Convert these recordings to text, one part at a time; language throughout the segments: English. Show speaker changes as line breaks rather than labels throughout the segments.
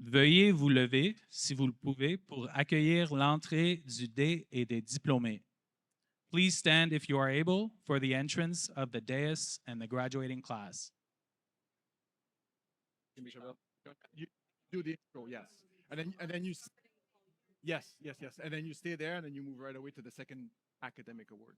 Veuillez vous lever, si vous le pouvez, pour accueillir l'entrée du dais et des diplômés. Please stand if you are able for the entrance of the dais and the graduating class.
You do the intro, yes, and then yes, and then you stay there, and then you move right away to the second academic award.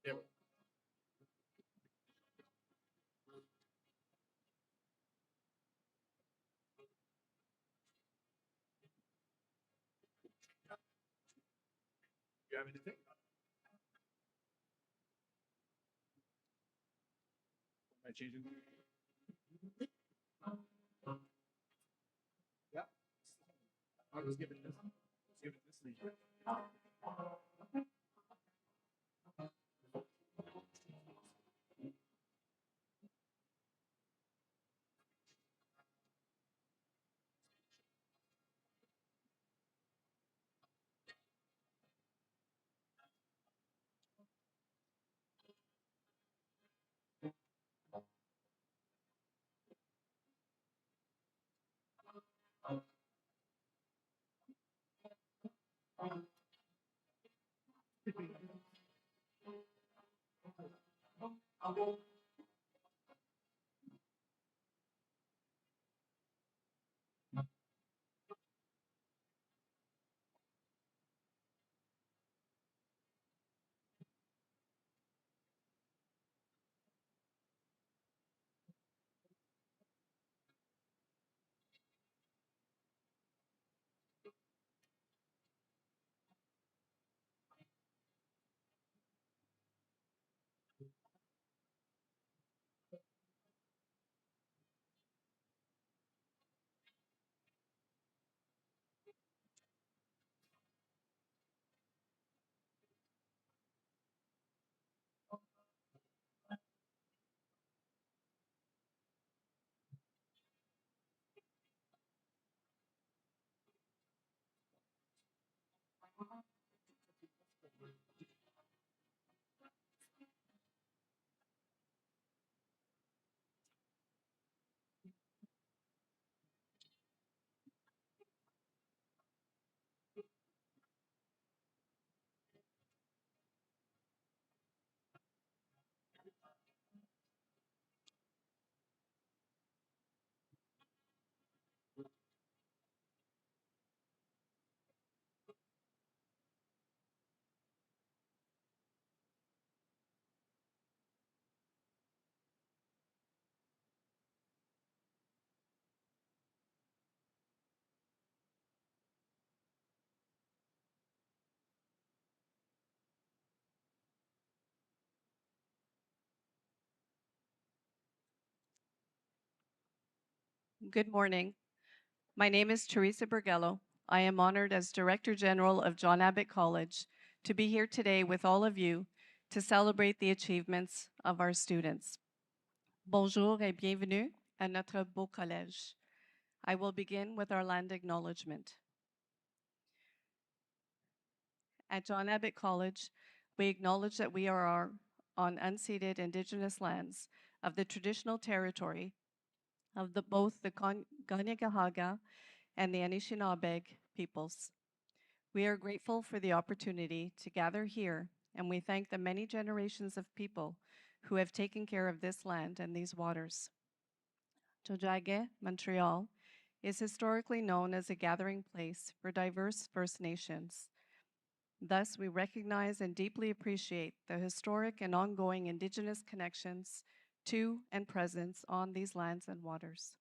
Yeah. You have anything? Am I changing? Yeah. I'll just give it this. Give it this lead.
Good morning. My name is Teresa Bergello. I am honored as Director General of John Abbott College to be here today with all of you to celebrate the achievements of our students. Bonjour et bienvenue à notre beau collège. I will begin with our land acknowledgement. At John Abbott College, we acknowledge that we are on unceded Indigenous lands of the traditional territory of both the Kanien'kehá:ka and the Anishinaabe peoples. We are grateful for the opportunity to gather here, and we thank the many generations of people who have taken care of this land and these waters. Tiohtià:ke, Montreal, is historically known as a gathering place for diverse First Nations. Thus, we recognize and deeply appreciate the historic and ongoing Indigenous connections to and presence on these lands and waters.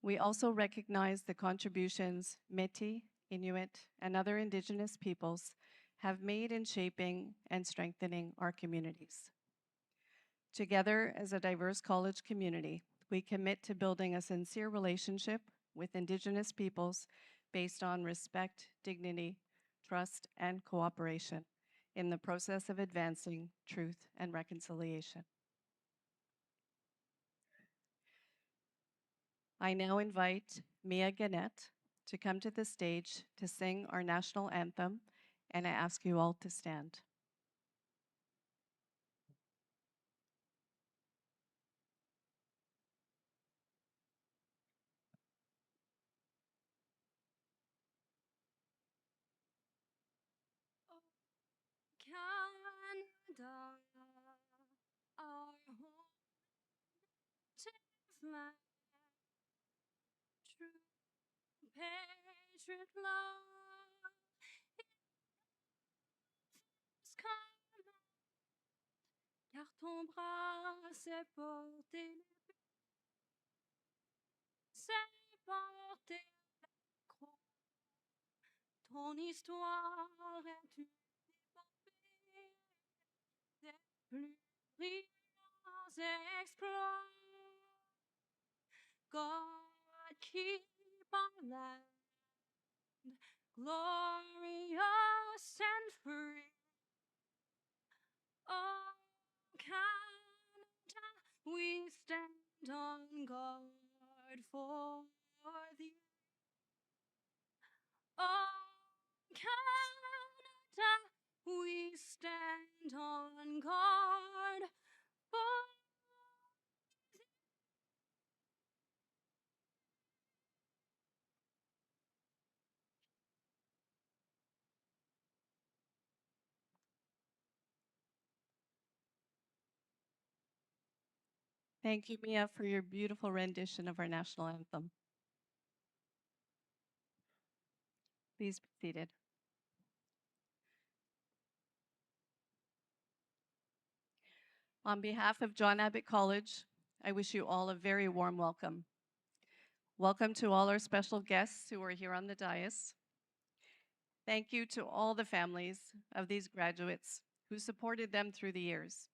We also recognize the contributions Métis, Inuit, and other Indigenous peoples have made in shaping and strengthening our communities. Together as a diverse college community, we commit to building a sincere relationship with Indigenous peoples based on respect, dignity, trust, and cooperation in the process of advancing truth and reconciliation. I now invite Mia Gannett to come to the stage to sing our national anthem, and I ask you all to stand.
Canada, our home native land, true patriot love is common, car ton bras s'est porté s'est porté la croix. Ton histoire est une épopée des plus brillants exploits. God keep our land glorious and free. Oh, Canada, we stand on guard for thee. Oh, Canada, we stand on guard for thee.
Thank you, Mia, for your beautiful rendition of our national anthem. Please be seated. On behalf of John Abbott College, I wish you all a very warm welcome. Welcome to all our special guests who are here on the dais. Thank you to all the families of these graduates who supported them through the years.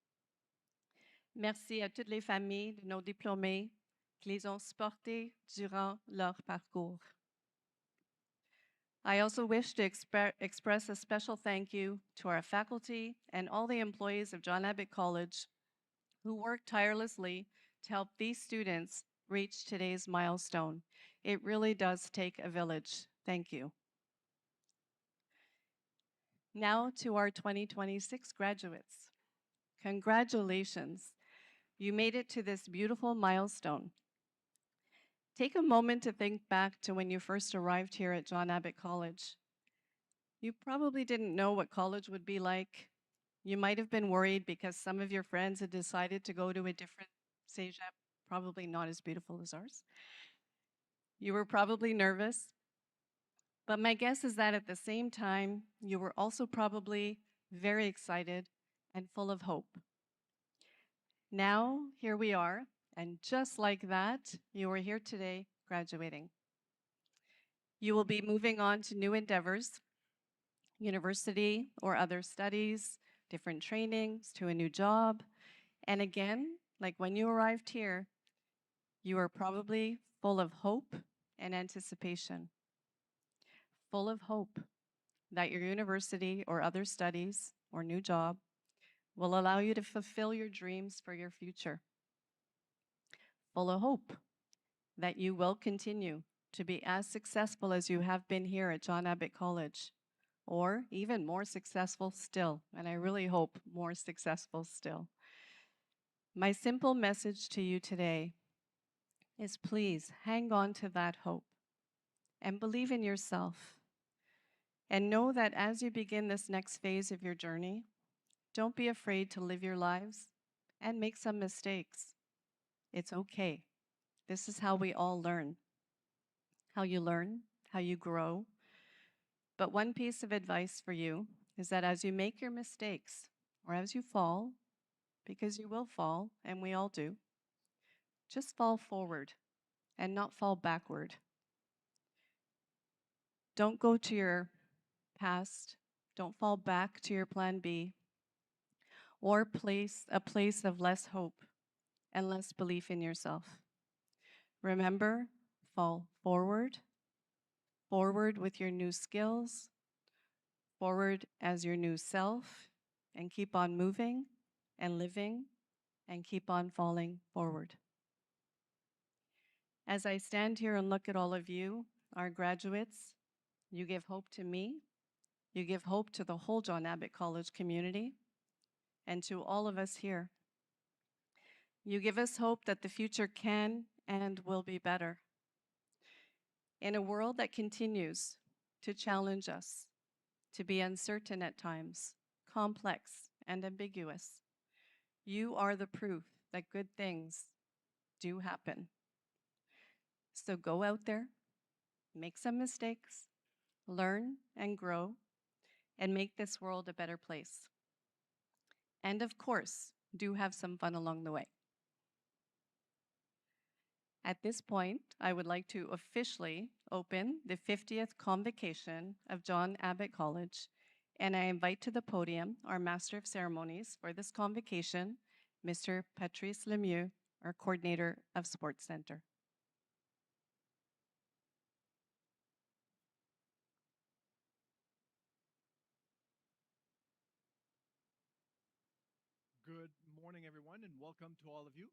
Merci à toutes les familles de nos diplômés qui les ont supportés durant leur parcours. I also wish to express a special thank you to our faculty and all the employees of John Abbott College who worked tirelessly to help these students reach today's milestone. It really does take a village. Thank you. Now to our 2026 graduates. Congratulations. You made it to this beautiful milestone. Take a moment to think back to when you first arrived here at John Abbott College. You probably didn't know what college would be like. You might have been worried because some of your friends had decided to go to a different Cégep, probably not as beautiful as ours. You were probably nervous, but my guess is that at the same time, you were also probably very excited and full of hope. Now, here we are, and just like that, you are here today graduating. You will be moving on to new endeavors, university or other studies, different trainings, to a new job. And again, like when you arrived here, you are probably full of hope and anticipation. Full of hope that your university or other studies or new job will allow you to fulfill your dreams for your future. Full of hope that you will continue to be as successful as you have been here at John Abbott College, or even more successful still, and I really hope more successful still. My simple message to you today is please hang on to that hope and believe in yourself. And know that as you begin this next phase of your journey, don't be afraid to live your lives and make some mistakes. It's okay. This is how we all learn. How you learn, how you grow. But one piece of advice for you is that as you make your mistakes, or as you fall, because you will fall, and we all do, just fall forward and not fall backward. Don't go to your past. Don't fall back to your plan B or a place of less hope and less belief in yourself. Remember, fall forward, forward with your new skills, forward as your new self, and keep on moving and living and keep on falling forward. As I stand here and look at all of you, our graduates, you give hope to me, you give hope to the whole John Abbott College community, and to all of us here. You give us hope that the future can and will be better. In a world that continues to challenge us, to be uncertain at times, complex and ambiguous, you are the proof that good things do happen. So go out there, make some mistakes, learn and grow, and make this world a better place. And of course, do have some fun along the way. At this point, I would like to officially open the 50th convocation of John Abbott College, and I invite to the podium our Master of Ceremonies for this convocation, Mr. Patrice Lemieux, our Coordinator of Sports Center.
Good morning, everyone, and welcome to all of you.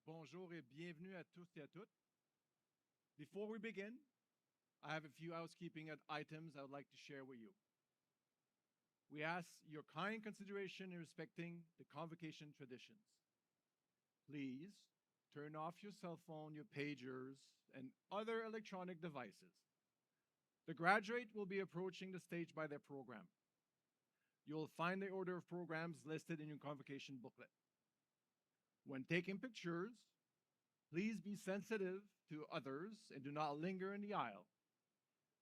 Bonjour et bienvenue à tous et à toutes. Before we begin, I have a few housekeeping items I would like to share with you. We ask your kind consideration in respecting the convocation traditions. Please turn off your cell phone, your pagers, and other electronic devices. The graduate will be approaching the stage by their program. You will find the order of programs listed in your convocation booklet. When taking pictures, please be sensitive to others and do not linger in the aisle.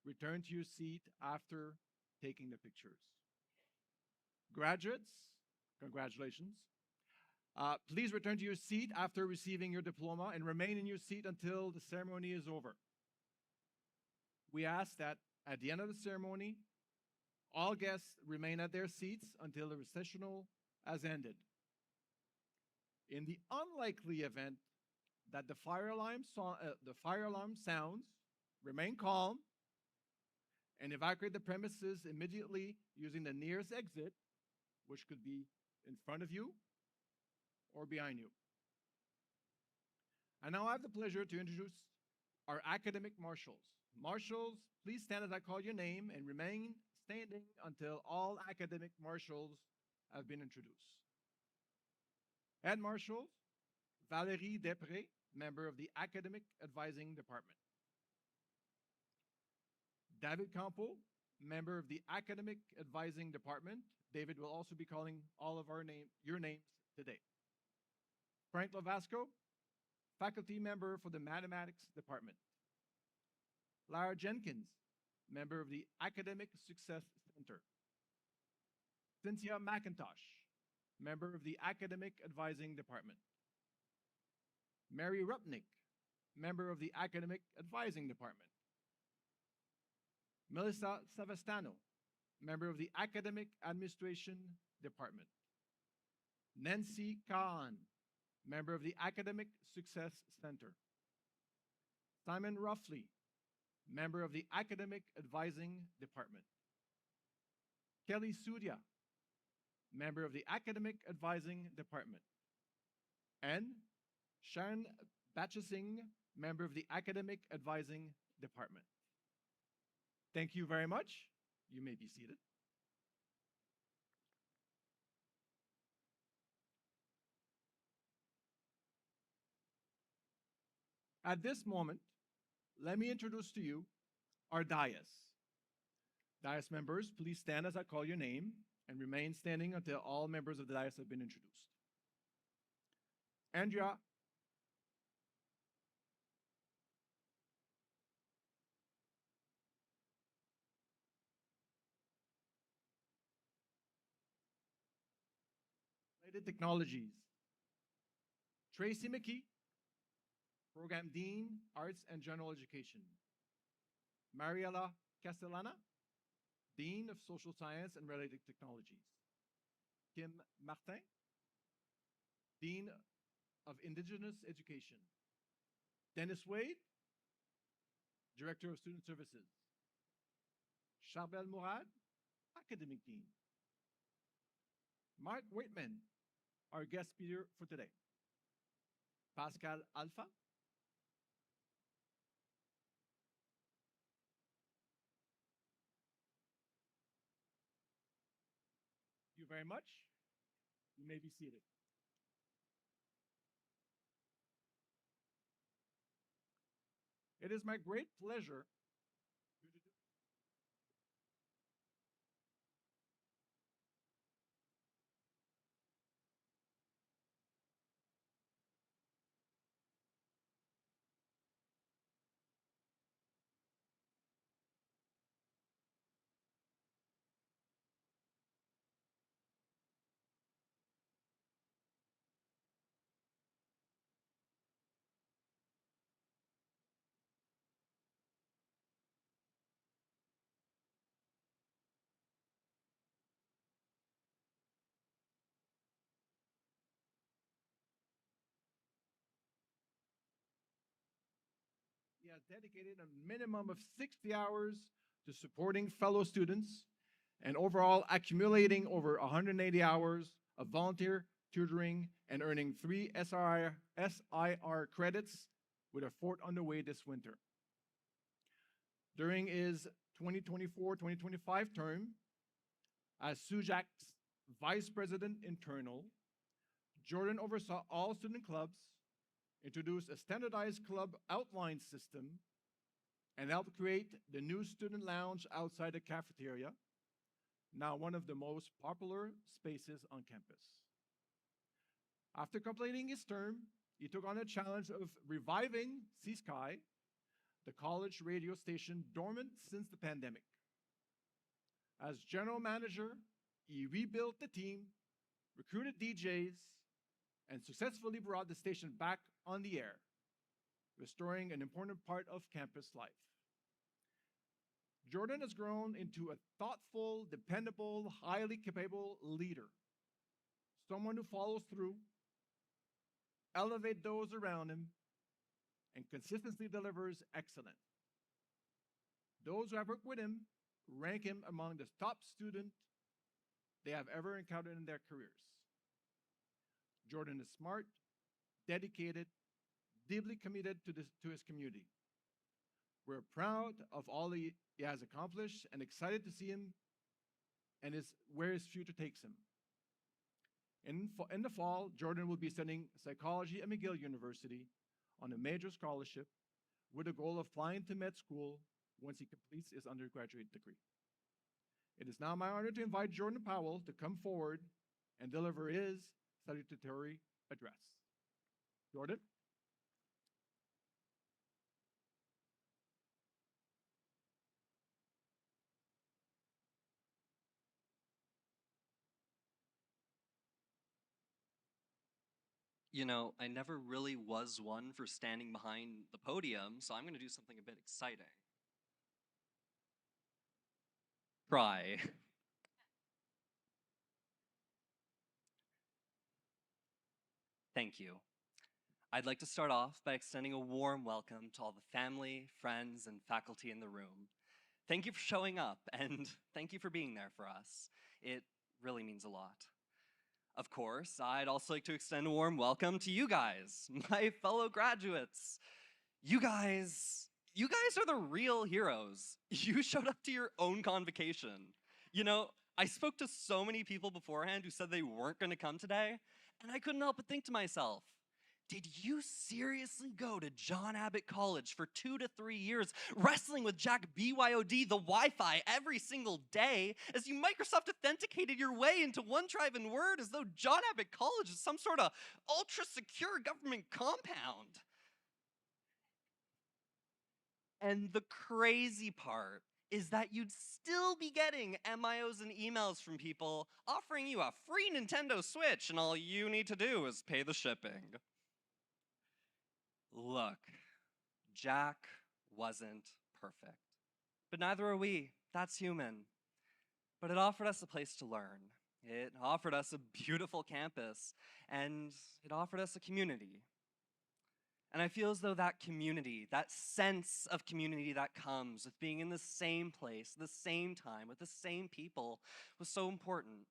Return to your seat after taking the pictures. Graduates, congratulations. Please return to your seat after receiving your diploma and remain in your seat until the ceremony is over. We ask that at the end of the ceremony, all guests remain at their seats until the recessional has ended. In the unlikely event that the fire alarm sounds, remain calm and evacuate the premises immediately using the nearest exit, which could be in front of you or behind you. I now have the pleasure to introduce our academic marshals. Marshals, please stand as I call your name and remain standing until all academic marshals have been introduced. Head Marshal Valérie Després, member of the Academic Advising Department. David Campo, member of the Academic Advising Department. David will also be calling all of your names today. Frank Lovasco, faculty member for the Mathematics Department. Lara Jenkins, member of the Academic Success Center. Cynthia McIntosh, member of the Academic Advising Department. Mary Rupnick, member of the Academic Advising Department. Melissa Savastano, member of the Academic Administration Department. Nancy Kahan, member of the Academic Success Center. Simon Ruffley, member of the Academic Advising Department. Kelly Surya, member of the Academic Advising Department. And Sharon Batchesing, member of the Academic Advising Department. Thank you very much. You may be seated. At this moment, let me introduce to you our dais. Dais members, please stand as I call your name and remain standing until all members of the dais have been introduced. Andrea. Related Technologies. Tracy McKee, Program Dean, Arts and General Education. Mariela Castellana, Dean of Social Science and Related Technologies. Kim Martin, Dean of Indigenous Education. Dennis Wade, Director of Student Services. Charbel Mourad, Academic Dean. Mark Whitman, our guest speaker for today. Pascal Alpha. Thank you very much. You may be seated. It is my great pleasure he has dedicated a minimum of 60 hours to supporting fellow students and overall accumulating over 180 hours of volunteer tutoring and earning 3 SIR credits with a fourth underway this winter. During his 2024-2025 term as SUJAC's Vice President Internal, Jordan oversaw all student clubs, introduced a standardized club outline system, and helped create the new student lounge outside the cafeteria, now one of the most popular spaces on campus. After completing his term, he took on a challenge of reviving C-Sky, the college radio station dormant since the pandemic. As general manager, he rebuilt the team, recruited DJs, and successfully brought the station back on the air, restoring an important part of campus life. Jordan has grown into a thoughtful, dependable, highly capable leader, someone who follows through, elevates those around him, and consistently delivers excellence. Those who have worked with him rank him among the top students they have ever encountered in their careers. Jordan is smart, dedicated, deeply committed to his community. We're proud of all he has accomplished and excited to see him and where his future takes him. In the fall, Jordan will be studying psychology at McGill University on a major scholarship with the goal of applying to med school once he completes his undergraduate degree. It is now my honor to invite Jordan Powell to come forward and deliver his salutatory address. Jordan?
You know, I never really was one for standing behind the podium, so I'm going to do something a bit exciting. Try. Thank you. I'd like to start off by extending a warm welcome to all the family, friends, and faculty in the room. Thank you for showing up, and thank you for being there for us. It really means a lot. Of course, I'd also like to extend a warm welcome to you guys, my fellow graduates. You guys are the real heroes. You showed up to your own convocation. You know, I spoke to so many people beforehand who said they weren't going to come today, and I couldn't help but think to myself, did you seriously go to John Abbott College for 2 to 3 years, wrestling with Jack BYOD, the Wi-Fi, every single day, as you Microsoft authenticated your way into OneDrive and Word as though John Abbott College is some sort of ultra-secure government compound? And the crazy part is that you'd still be getting MIOs and emails from people offering you a free Nintendo Switch, and all you need to do is pay the shipping. Look, Jack wasn't perfect, but neither are we. That's human. But it offered us a place to learn. It offered us a beautiful campus, and it offered us a community. And I feel as though that community, that sense of community that comes with being in the same place, the same time, with the same people, was so important.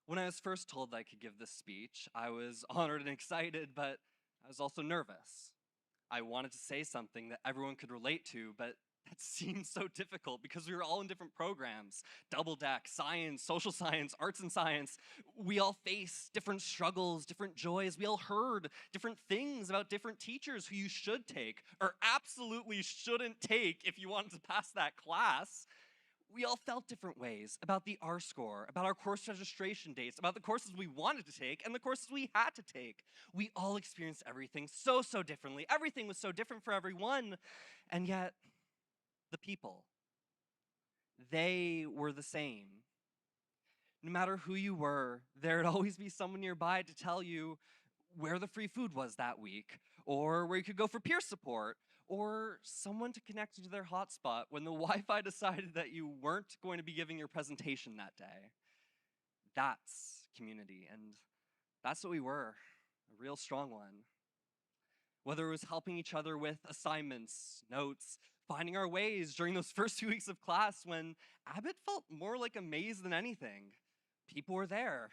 When I was first told that I could give this speech, I was honored and excited, but I was also nervous. I wanted to say something that everyone could relate to, but that seemed so difficult because we were all in different programs. Double deck, science, social science, arts and science. We all face different struggles, different joys. We all heard different things about different teachers who you should take or absolutely shouldn't take if you wanted to pass that class. We all felt different ways about the R-score, about our course registration dates, about the courses we wanted to take and the courses we had to take. We all experienced everything so differently. Everything was so different for everyone. And yet, the people, they were the same. No matter who you were, there'd always be someone nearby to tell you where the free food was that week, or where you could go for peer support, or someone to connect you to their hotspot when the Wi-Fi decided that you weren't going to be giving your presentation that day. That's community, and that's what we were, a real strong one. Whether it was helping each other with assignments, notes, finding our ways during those first 2 weeks of class when Abbott felt more like a maze than anything. People were there.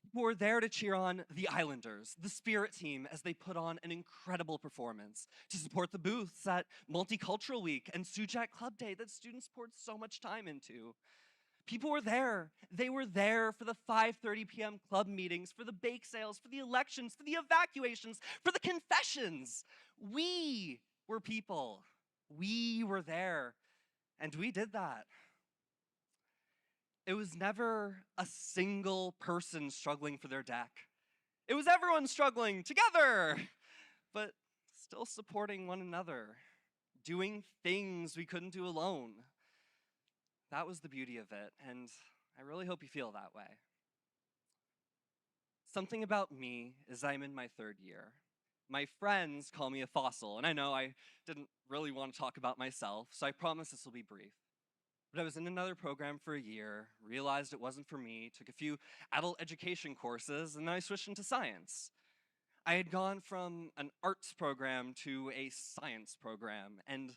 People were there to cheer on the Islanders, the Spirit team, as they put on an incredible performance, to support the booths at Multicultural Week and Sujat Club Day that students poured so much time into. People were there. They were there for the 5:30 p.m. club meetings, for the bake sales, for the elections, for the evacuations, for the confessions. We were people. We were there, and we did that. It was never a single person struggling for their deck. It was everyone struggling together, but still supporting one another, doing things we couldn't do alone. That was the beauty of it, and I really hope you feel that way. Something about me is I'm in my 3rd year. My friends call me a fossil, and I know I didn't really want to talk about myself, so I promise this will be brief. But I was in another program for a year, realized it wasn't for me, took a few adult education courses, and then I switched into science. I had gone from an arts program to a science program, and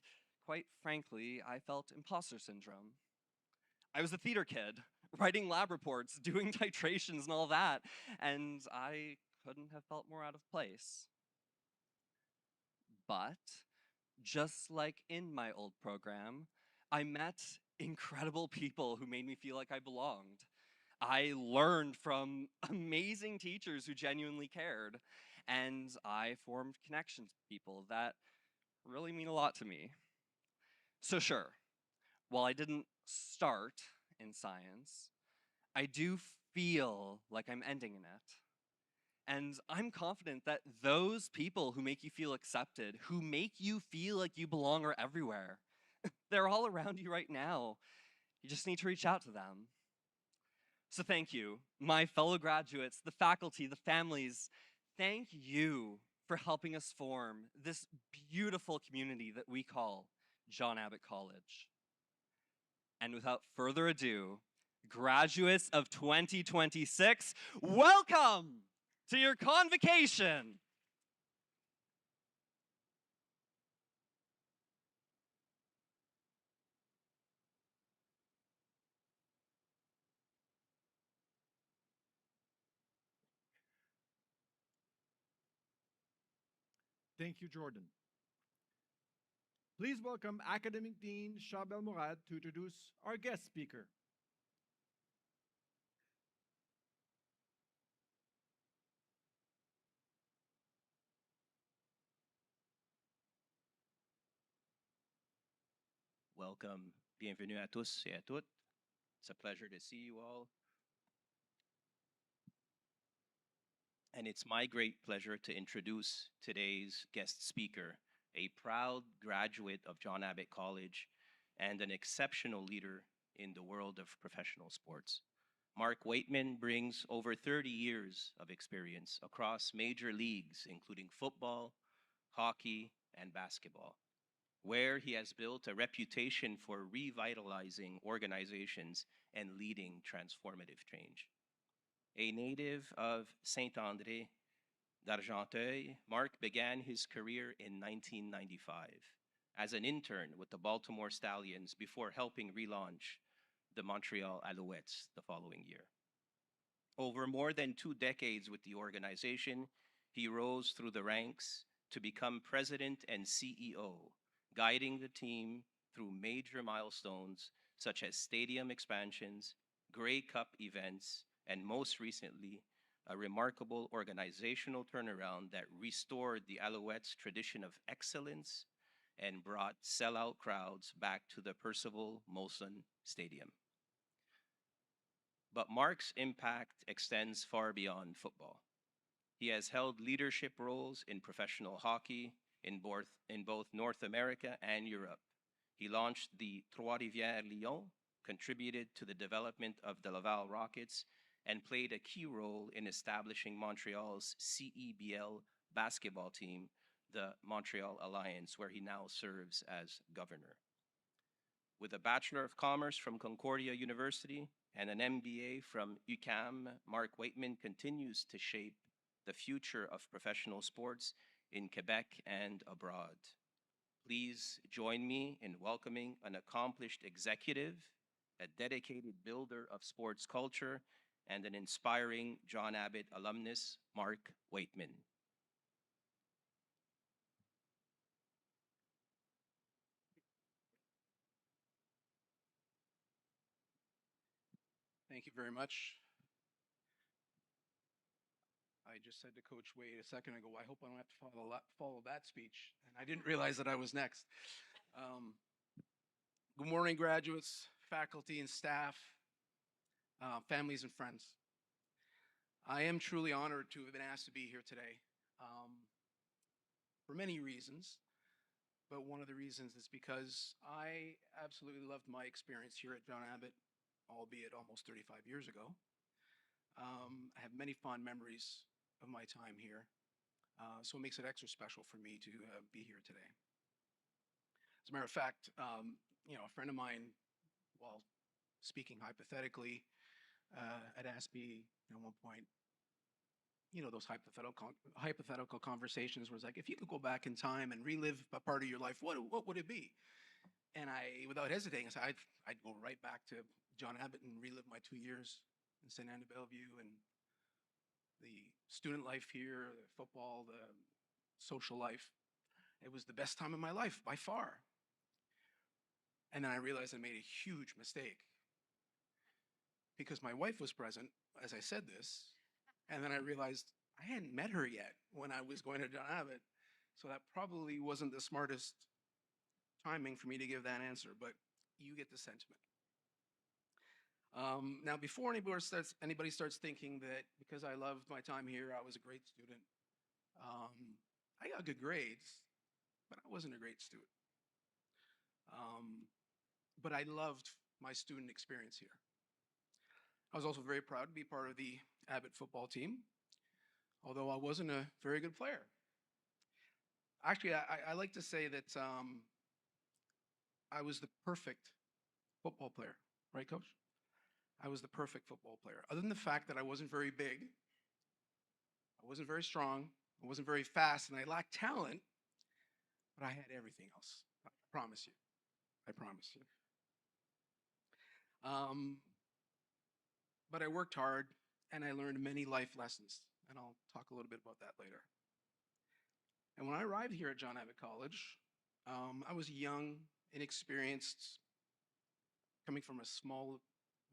quite frankly, I felt imposter syndrome. I was a theater kid, writing lab reports, doing titrations and all that, and I couldn't have felt more out of place. But, just like in my old program, I met incredible people who made me feel like I belonged. I learned from amazing teachers who genuinely cared, and I formed connections with people that really mean a lot to me. So sure, while I didn't start in science, I do feel like I'm ending in it. And I'm confident that those people who make you feel accepted, who make you feel like you belong, are everywhere. They're all around you right now. You just need to reach out to them. So thank you, my fellow graduates, the faculty, the families. Thank you for helping us form this beautiful community that we call John Abbott College. And without further ado, graduates of 2026, welcome to your convocation.
Thank you, Jordan. Please welcome Academic Dean Shabel Murad to introduce our guest speaker.
Welcome. Bienvenue à tous et à toutes. It's a pleasure to see you all. And it's my great pleasure to introduce today's guest speaker, a proud graduate of John Abbott College and an exceptional leader in the world of professional sports. Mark Waitman brings over 30 years of experience across major leagues, including football, hockey, and basketball, where he has built a reputation for revitalizing organizations and leading transformative change. A native of Saint-André d'Argenteuil, Mark began his career in 1995 as an intern with the Baltimore Stallions before helping relaunch the Montreal Alouettes the following year. Over more than 2 decades with the organization, he rose through the ranks to become president and CEO, guiding the team through major milestones such as stadium expansions, Grey Cup events, and most recently, a remarkable organizational turnaround that restored the Alouettes' tradition of excellence and brought sellout crowds back to the Percival Molson Stadium. But Mark's impact extends far beyond football. He has held leadership roles in professional hockey in both North America and Europe. He launched the Trois-Rivières Lions, contributed to the development of the Laval Rockets, and played a key role in establishing Montreal's CEBL basketball team, the Montreal Alliance, where he now serves as governor. With a Bachelor of Commerce from Concordia University and an MBA from UQAM, Mark Waitman continues to shape the future of professional sports in Quebec and abroad. Please join me in welcoming an accomplished executive, a dedicated builder of sports culture, and an inspiring John Abbott alumnus, Mark Waitman.
Thank you very much. I just said to Coach Wade a second ago, I hope I don't have to follow that speech. And I didn't realize that I was next. Good morning, graduates, faculty and staff, families and friends. I am truly honored to have been asked to be here today for many reasons. But one of the reasons is because I absolutely loved my experience here at John Abbott, albeit almost 35 years ago. I have many fond memories of my time here, so it makes it extra special for me to be here today. As a matter of fact, a friend of mine, while speaking hypothetically, had asked me at one point, those hypothetical conversations was like, if you could go back in time and relive a part of your life, what would it be? And I, without hesitating, I said, I'd go right back to John Abbott and relive my 2 years in St. Anne de Bellevue and the student life here, the football, the social life. It was the best time of my life by far. And then I realized I made a huge mistake because my wife was present as I said this. And then I realized I hadn't met her yet when I was going to John Abbott. So that probably wasn't the smartest timing for me to give that answer, but you get the sentiment. Now, before anybody starts thinking that because I loved my time here, I was a great student, I got good grades, but I wasn't a great student. But I loved my student experience here. I was also very proud to be part of the Abbott football team, although I wasn't a very good player. Actually, I like to say that I was the perfect football player, right, Coach? I was the perfect football player. Other than the fact that I wasn't very big, I wasn't very strong, I wasn't very fast, and I lacked talent, but I had everything else. I promise you. I promise you. But I worked hard, and I learned many life lessons, and I'll talk a little bit about that later. And when I arrived here at John Abbott College, I was young, inexperienced, coming from a small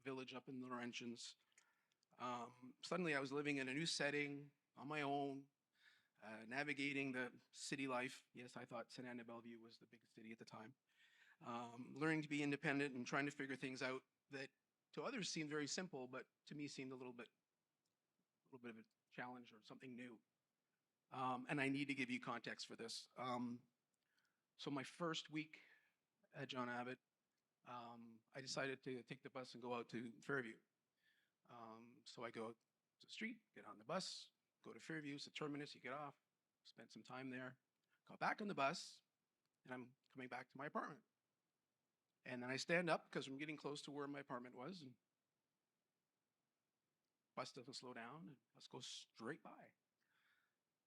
village up in the Laurentians. Suddenly, I was living in a new setting on my own, navigating the city life. Yes, I thought St. Anne de Bellevue was the biggest city at the time. Learning to be independent and trying to figure things out that to others seemed very simple, but to me seemed a little bit of a challenge or something new. And I need to give you context for this. So my first week at John Abbott, I decided to take the bus and go out to Fairview. So I go to the street, get on the bus, go to Fairview, it's the terminus, you get off, spend some time there, got back on the bus, and I'm coming back to my apartment. And then I stand up because I'm getting close to where my apartment was, and bus doesn't slow down, and bus goes straight by.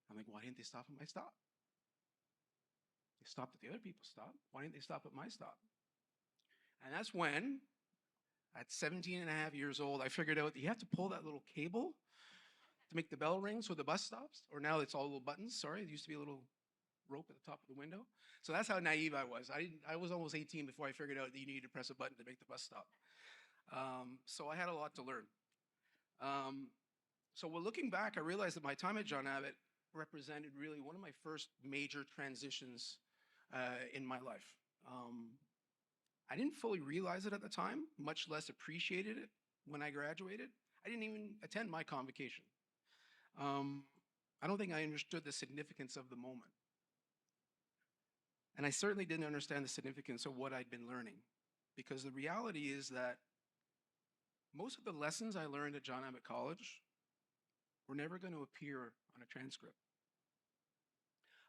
I'm like, why didn't they stop at my stop? They stopped at the other people's stop. Why didn't they stop at my stop? And that's when, at 17 and a half years old, I figured out that you have to pull that little cable to make the bell ring so the bus stops. Or now it's all little buttons. Sorry, it used to be a little rope at the top of the window. So that's how naive I was. I was almost 18 before I figured out that you needed to press a button to make the bus stop. So I had a lot to learn. So while looking back, I realized that my time at John Abbott represented really one of my first major transitions in my life. I didn't fully realize it at the time, much less appreciated it when I graduated. I didn't even attend my convocation. I don't think I understood the significance of the moment. And I certainly didn't understand the significance of what I'd been learning, because the reality is that most of the lessons I learned at John Abbott College were never going to appear on a transcript.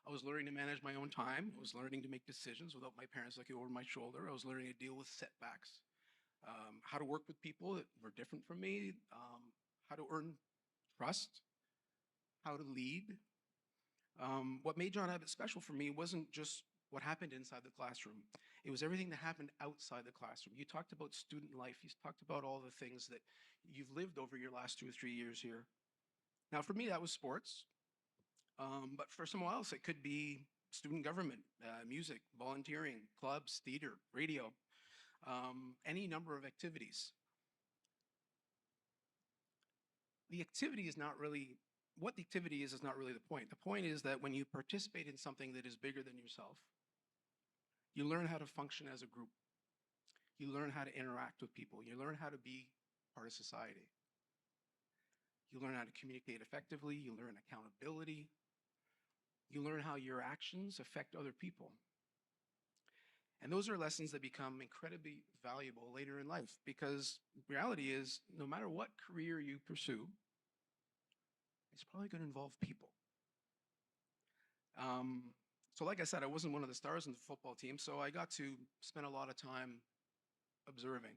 I was learning to manage my own time. I was learning to make decisions without my parents looking over my shoulder. I was learning to deal with setbacks, how to work with people that were different from me, how to earn trust, how to lead. What made John Abbott special for me wasn't just what happened inside the classroom. It was everything that happened outside the classroom. You talked about student life. You talked about all the things that you've lived over your last 2 or 3 years here. Now, for me, that was sports. But for someone else, it could be student government, music, volunteering, clubs, theater, radio, any number of activities. The activity is not really, what the activity is not really the point. The point is that when you participate in something that is bigger than yourself, you learn how to function as a group. You learn how to interact with people. You learn how to be part of society. You learn how to communicate effectively. You learn accountability. You learn how your actions affect other people. And those are lessons that become incredibly valuable later in life, because the reality is, no matter what career you pursue, it's probably going to involve people. So like I said, I wasn't one of the stars in the football team, so I got to spend a lot of time observing.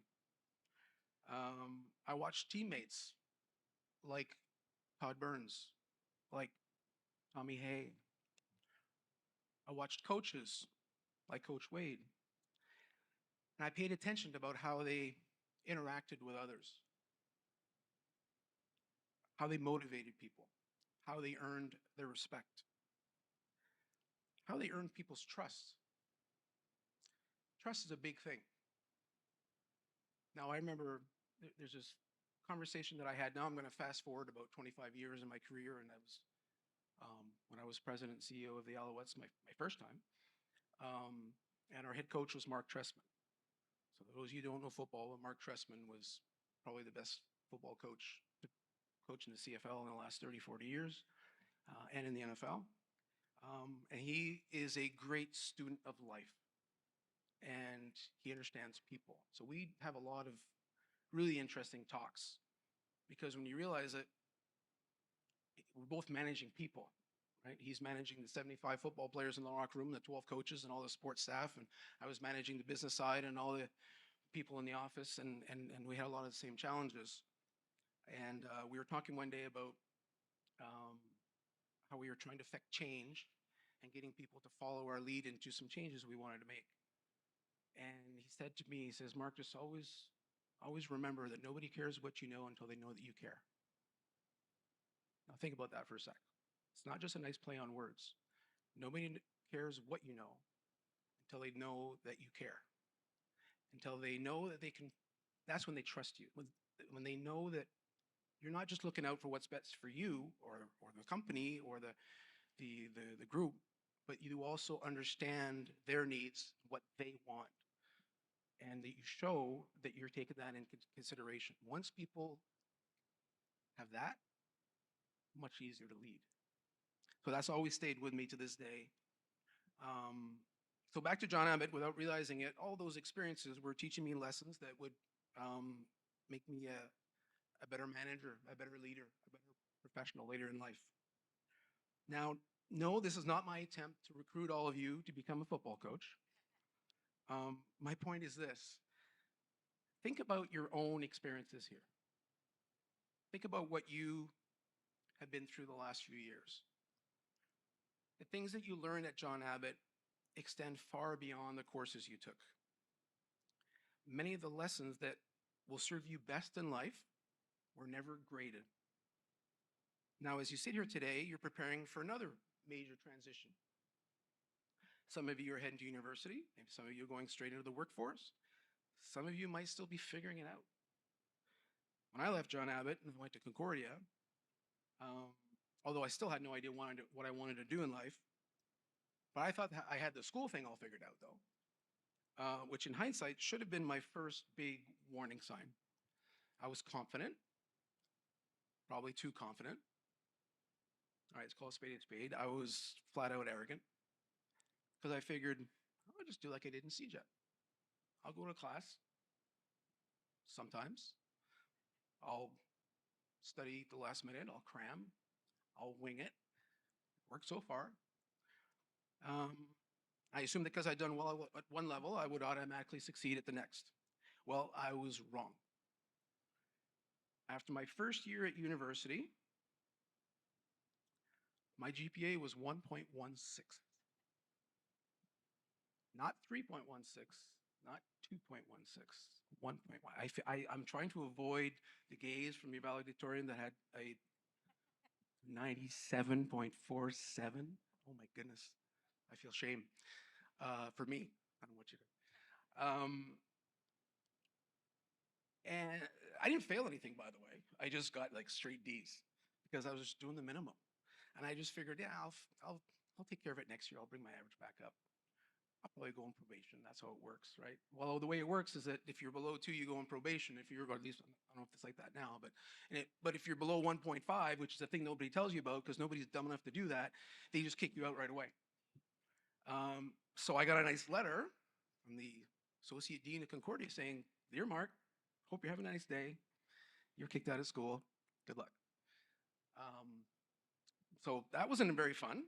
I watched teammates like Todd Burns, like Tommy Hay. I watched coaches like Coach Wade. And I paid attention about how they interacted with others, how they motivated people, how they earned their respect, how they earned people's trust. Trust is a big thing. Now, I remember there's this conversation that I had. Now I'm going to fast forward about 25 years in my career, and that was when I was president and CEO of the Alouettes, my first time. And our head coach was Mark Trestman. So those of you who don't know football, Mark Trestman was probably the best football coach in the CFL in the last 30, 40 years, and in the NFL. And he is a great student of life, and he understands people. So we have a lot of really interesting talks, because when you realize that we're both managing people, right? He's managing the 75 football players in the locker room, the 12 coaches and all the sports staff, and I was managing the business side and all the people in the office, and we had a lot of the same challenges. And we were talking one day about how we were trying to affect change and getting people to follow our lead into some changes we wanted to make. And he said to me, he says, Mark, just always remember that nobody cares what you know until they know that you care. Now think about that for a sec. It's not just a nice play on words. Nobody cares what you know until they know that you care. Until they know that they can, that's when they trust you. When they know that you're not just looking out for what's best for you or the company or the group, but you also understand their needs, what they want, and that you show that you're taking that into consideration. Once people have that, much easier to lead. So that's always stayed with me to this day. So back to John Abbott, without realizing it, all those experiences were teaching me lessons that would make me a better manager, a better leader, a better professional later in life. Now, no, this is not my attempt to recruit all of you to become a football coach. My point is this. Think about your own experiences here. Think about what you have been through the last few years. The things that you learned at John Abbott extend far beyond the courses you took. Many of the lessons that will serve you best in life were never graded. Now, as you sit here today, you're preparing for another major transition. Some of you are heading to university, maybe some of you are going straight into the workforce. Some of you might still be figuring it out. When I left John Abbott and went to Concordia, although I still had no idea what I wanted to do in life, but I thought that I had the school thing all figured out, though, which in hindsight should have been my first big warning sign. I was confident, probably too confident. All right, it's called spade and spade. I was flat out arrogant because I figured I'll just do like I did in Cégep. I'll go to class sometimes. I'll study the last minute. I'll cram. I'll wing it. Worked so far. I assumed that because I'd done well at one level, I would automatically succeed at the next. Well, I was wrong. After my first year at university, my GPA was 1.16. Not 3.16, not 2.16, 1.1. I'm trying to avoid the gaze from your valedictorian that had a 97.47. Oh my goodness, I feel shame for me. I don't want you to. And I didn't fail anything, by the way. I just got like straight D's because I was just doing the minimum. And I just figured, yeah, I'll take care of it next year. I'll bring my average back up. I'll probably go on probation. That's how it works, right? Well, the way it works is that if you're below 2, you go on probation. If you're, or at least, I don't know if it's like that now, but if you're below 1.5, which is a thing nobody tells you about because nobody's dumb enough to do that, they just kick you out right away. So I got a nice letter from the Associate Dean of Concordia saying, "Dear Mark, hope you're having a nice day. You're kicked out of school. Good luck." So that wasn't very fun.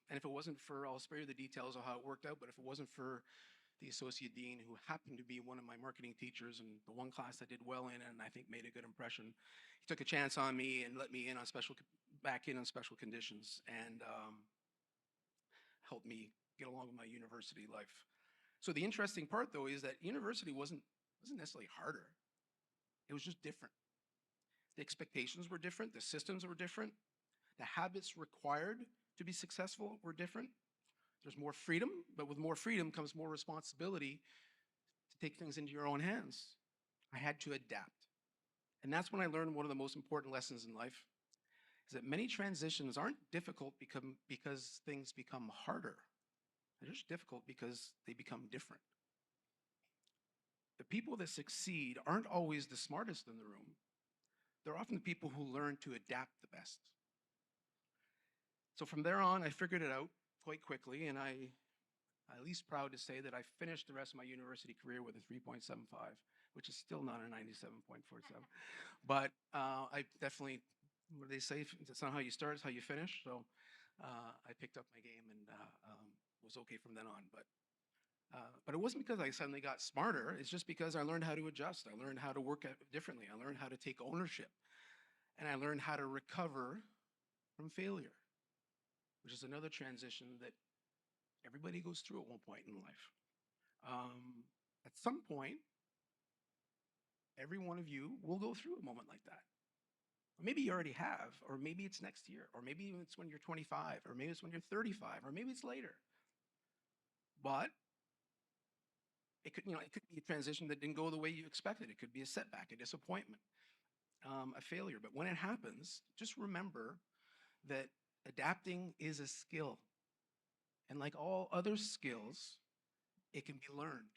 And if it wasn't for, I'll spare you the details of how it worked out, but if it wasn't for the associate dean, who happened to be one of my marketing teachers and the one class I did well in and I think made a good impression, he took a chance on me and let me in on back in on special conditions and helped me get along with my university life. So the interesting part, though, is that university wasn't necessarily harder. It was just different. The expectations were different. The systems were different. The habits required to be successful were different. There's more freedom, but with more freedom comes more responsibility to take things into your own hands. I had to adapt. And that's when I learned one of the most important lessons in life, is that many transitions aren't difficult because things become harder. They're just difficult because they become different. The people that succeed aren't always the smartest in the room. They're often the people who learn to adapt the best. So from there on, I figured it out quite quickly, and I'm at least proud to say that I finished the rest of my university career with a 3.75, which is still not a 97.47. But I definitely, what do they say? It's not how you start, it's how you finish. So I picked up my game and was okay from then on. But it wasn't because I suddenly got smarter. It's just because I learned how to adjust. I learned how to work differently. I learned how to take ownership. And I learned how to recover from failure, which is another transition that everybody goes through at one point in life. At some point, every one of you will go through a moment like that. Or maybe you already have, or maybe it's next year, or maybe it's when you're 25, or maybe it's when you're 35, or maybe it's later. But it could, it could be a transition that didn't go the way you expected. It could be a setback, a disappointment, a failure. But when it happens, just remember that adapting is a skill. And like all other skills, it can be learned.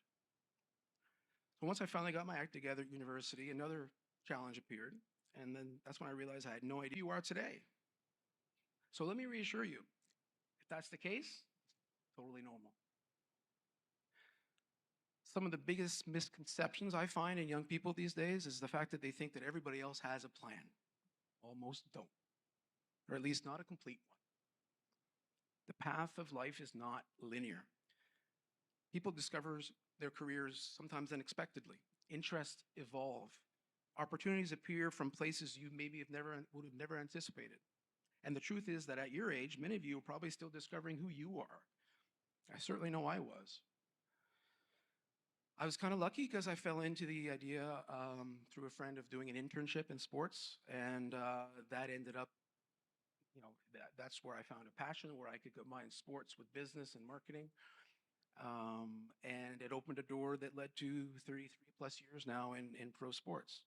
So once I finally got my act together at university, another challenge appeared. And then that's when I realized I had no idea who you are today. So let me reassure you, if that's the case, totally normal. Some of the biggest misconceptions I find in young people these days is the fact that they think that everybody else has a plan. Almost don't, or at least not a complete one. The path of life is not linear. People discover their careers sometimes unexpectedly. Interests evolve. Opportunities appear from places you maybe would have never anticipated. And the truth is that at your age, many of you are probably still discovering who you are. I certainly know I was. I was kind of lucky because I fell into the idea through a friend of doing an internship in sports, and that ended up, that's where I found a passion, where I could combine sports with business and marketing. And it opened a door that led to 33 plus years now in pro sports.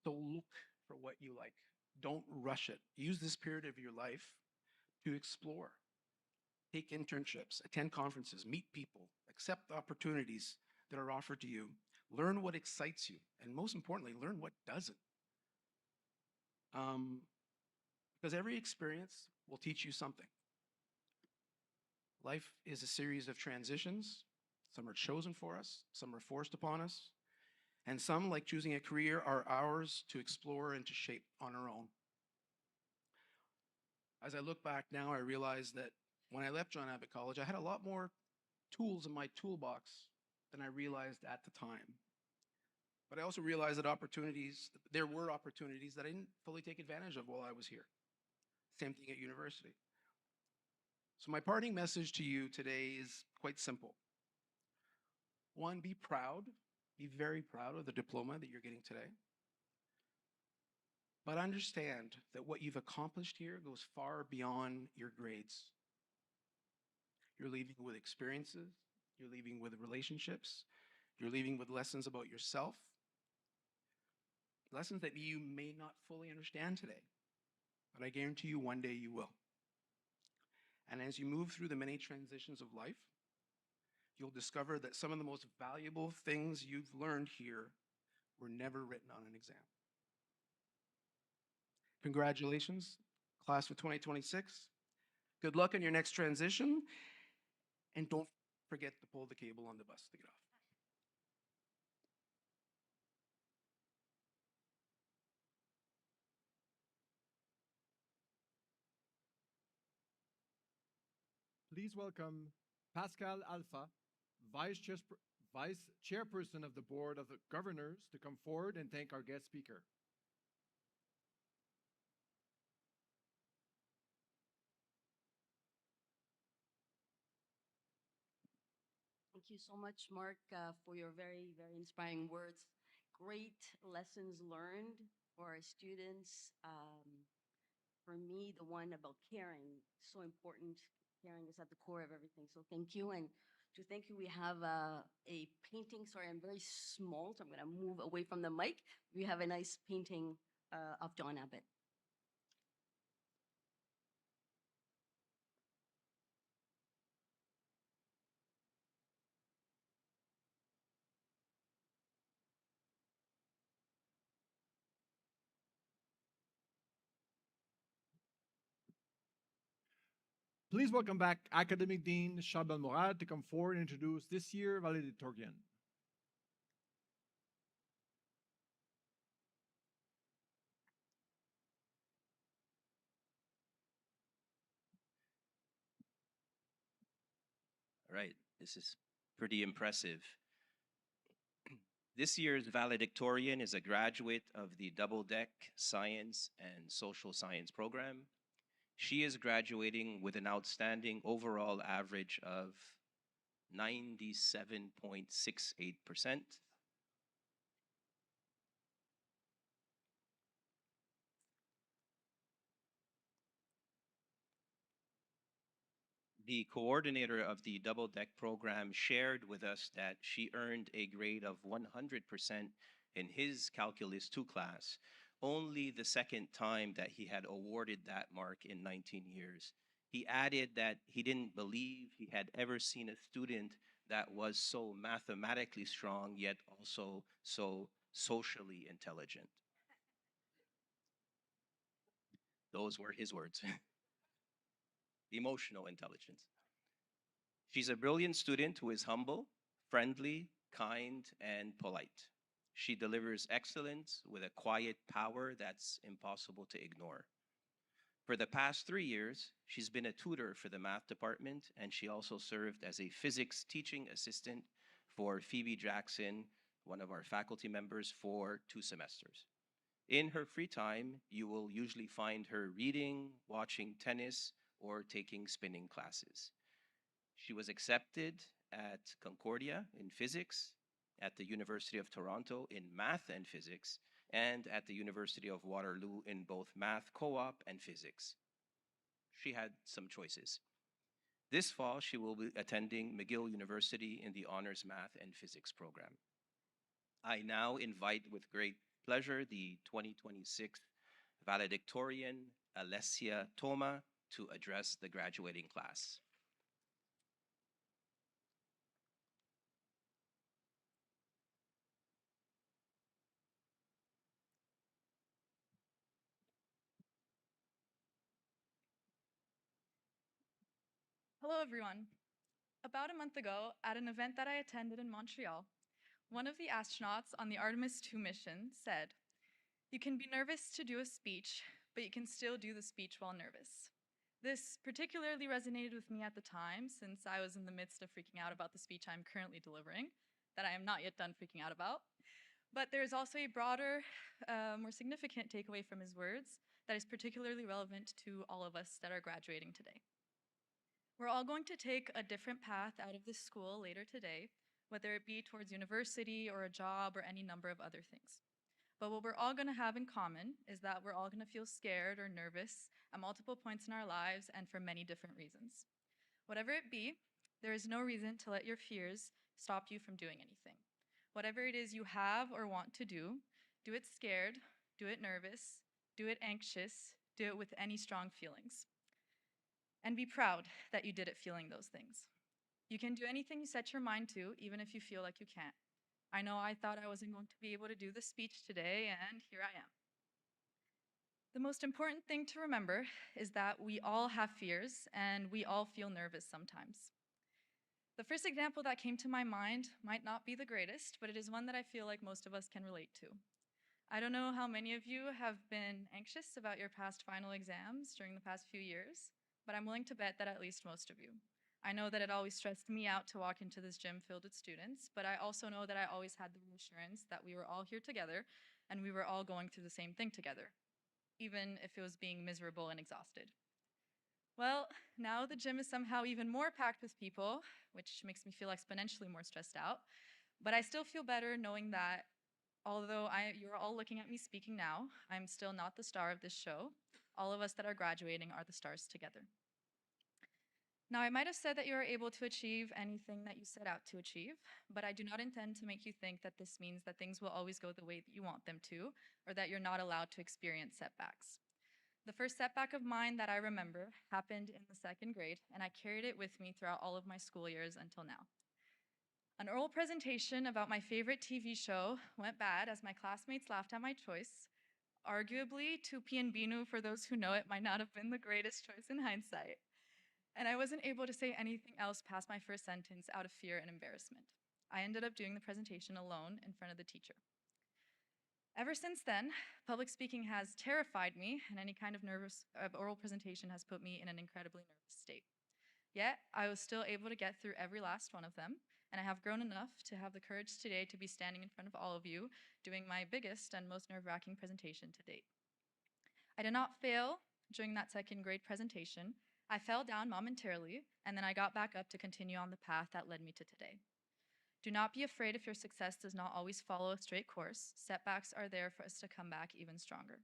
So look for what you like. Don't rush it. Use this period of your life to explore. Take internships, attend conferences, meet people, accept opportunities that are offered to you. Learn what excites you, and most importantly, learn what doesn't. Because every experience will teach you something. Life is a series of transitions. Some are chosen for us, some are forced upon us, and some, like choosing a career, are ours to explore and to shape on our own. As I look back now, I realize that when I left John Abbott College, I had a lot more tools in my toolbox than I realized at the time. But I also realized that there were opportunities that I didn't fully take advantage of while I was here. Same thing at university. So my parting message to you today is quite simple. One, be proud, be very proud of the diploma that you're getting today. But understand that what you've accomplished here goes far beyond your grades. You're leaving with experiences, you're leaving with relationships, you're leaving with lessons about yourself, lessons that you may not fully understand today, but I guarantee you one day you will. And as you move through the many transitions of life, you'll discover that some of the most valuable things you've learned here were never written on an exam. Congratulations, class of 2026. Good luck on your next transition, and don't forget to pull the cable on the bus to get off.
Please welcome Pascal Alpha, Vice Chairperson of the Board of the Governors, to come forward and thank our guest speaker.
Thank you so much, Mark, for your very, very inspiring words. Great lessons learned for our students. For me, the one about caring, so important. Caring is at the core of everything. So thank you. And to thank you, we have a painting. Sorry, I'm very small, so I'm going to move away from the mic. We have a nice painting of John Abbott.
Please welcome back Academic Dean Chabal Morad to come forward and introduce this year's valedictorian.
All right, this is pretty impressive. This year's valedictorian is a graduate of the Double Deck Science and Social Science program. She is graduating with an outstanding overall average of 97.68%. The coordinator of the Double Deck program shared with us that she earned a grade of 100% in his Calculus 2 class, only the second time that he had awarded that mark in 19 years. He added that he didn't believe he had ever seen a student that was so mathematically strong, yet also so socially intelligent. Those were his words. Emotional intelligence. She's a brilliant student who is humble, friendly, kind, and polite. She delivers excellence with a quiet power that's impossible to ignore. For the past 3 years, she's been a tutor for the math department, and she also served as a physics teaching assistant for Phoebe Jackson, one of our faculty members, for 2 semesters. In her free time, you will usually find her reading, watching tennis, or taking spinning classes. She was accepted at Concordia in physics, at the University of Toronto in math and physics, and at the University of Waterloo in both math co-op and physics. She had some choices. This fall, she will be attending McGill University in the Honors Math and Physics program. I now invite with great pleasure the 2026 valedictorian, Alessia Toma, to address the graduating class.
Hello, everyone. About a month ago, at an event that I attended in Montreal, one of the astronauts on the Artemis 2 mission said, "You can be nervous to do a speech, but you can still do the speech while nervous." This particularly resonated with me at the time, since I was in the midst of freaking out about the speech I'm currently delivering, that I am not yet done freaking out about. But there is also a broader, more significant takeaway from his words that is particularly relevant to all of us that are graduating today. We're all going to take a different path out of this school later today, whether it be towards university or a job or any number of other things. But what we're all going to have in common is that we're all going to feel scared or nervous at multiple points in our lives and for many different reasons. Whatever it be, there is no reason to let your fears stop you from doing anything. Whatever it is you have or want to do it scared, do it nervous, do it anxious, do it with any strong feelings. And be proud that you did it feeling those things. You can do anything you set your mind to, even if you feel like you can't. I know I thought I wasn't going to be able to do this speech today, and here I am. The most important thing to remember is that we all have fears, and we all feel nervous sometimes. The first example that came to my mind might not be the greatest, but it is one that I feel like most of us can relate to. I don't know how many of you have been anxious about your past final exams during the past few years, but I'm willing to bet that at least most of you. I know that it always stressed me out to walk into this gym filled with students, but I also know that I always had the reassurance that we were all here together and we were all going through the same thing together, even if it was being miserable and exhausted. Well, now the gym is somehow even more packed with people, which makes me feel exponentially more stressed out, but I still feel better knowing that although you're all looking at me speaking now, I'm still not the star of this show. All of us that are graduating are the stars together. Now, I might have said that you are able to achieve anything that you set out to achieve, but I do not intend to make you think that this means that things will always go the way that you want them to, or that you're not allowed to experience setbacks. The first setback of mine that I remember happened in the 2nd grade, and I carried it with me throughout all of my school years until now. An oral presentation about my favorite TV show went bad as my classmates laughed at my choice. Arguably, Tupi and Binu, for those who know it, might not have been the greatest choice in hindsight. And I wasn't able to say anything else past my first sentence out of fear and embarrassment. I ended up doing the presentation alone in front of the teacher. Ever since then, public speaking has terrified me, and any kind of oral presentation has put me in an incredibly nervous state. Yet, I was still able to get through every last one of them, and I have grown enough to have the courage today to be standing in front of all of you, doing my biggest and most nerve-wracking presentation to date. I did not fail during that 2nd grade presentation. I fell down momentarily, and then I got back up to continue on the path that led me to today. Do not be afraid if your success does not always follow a straight course. Setbacks are there for us to come back even stronger.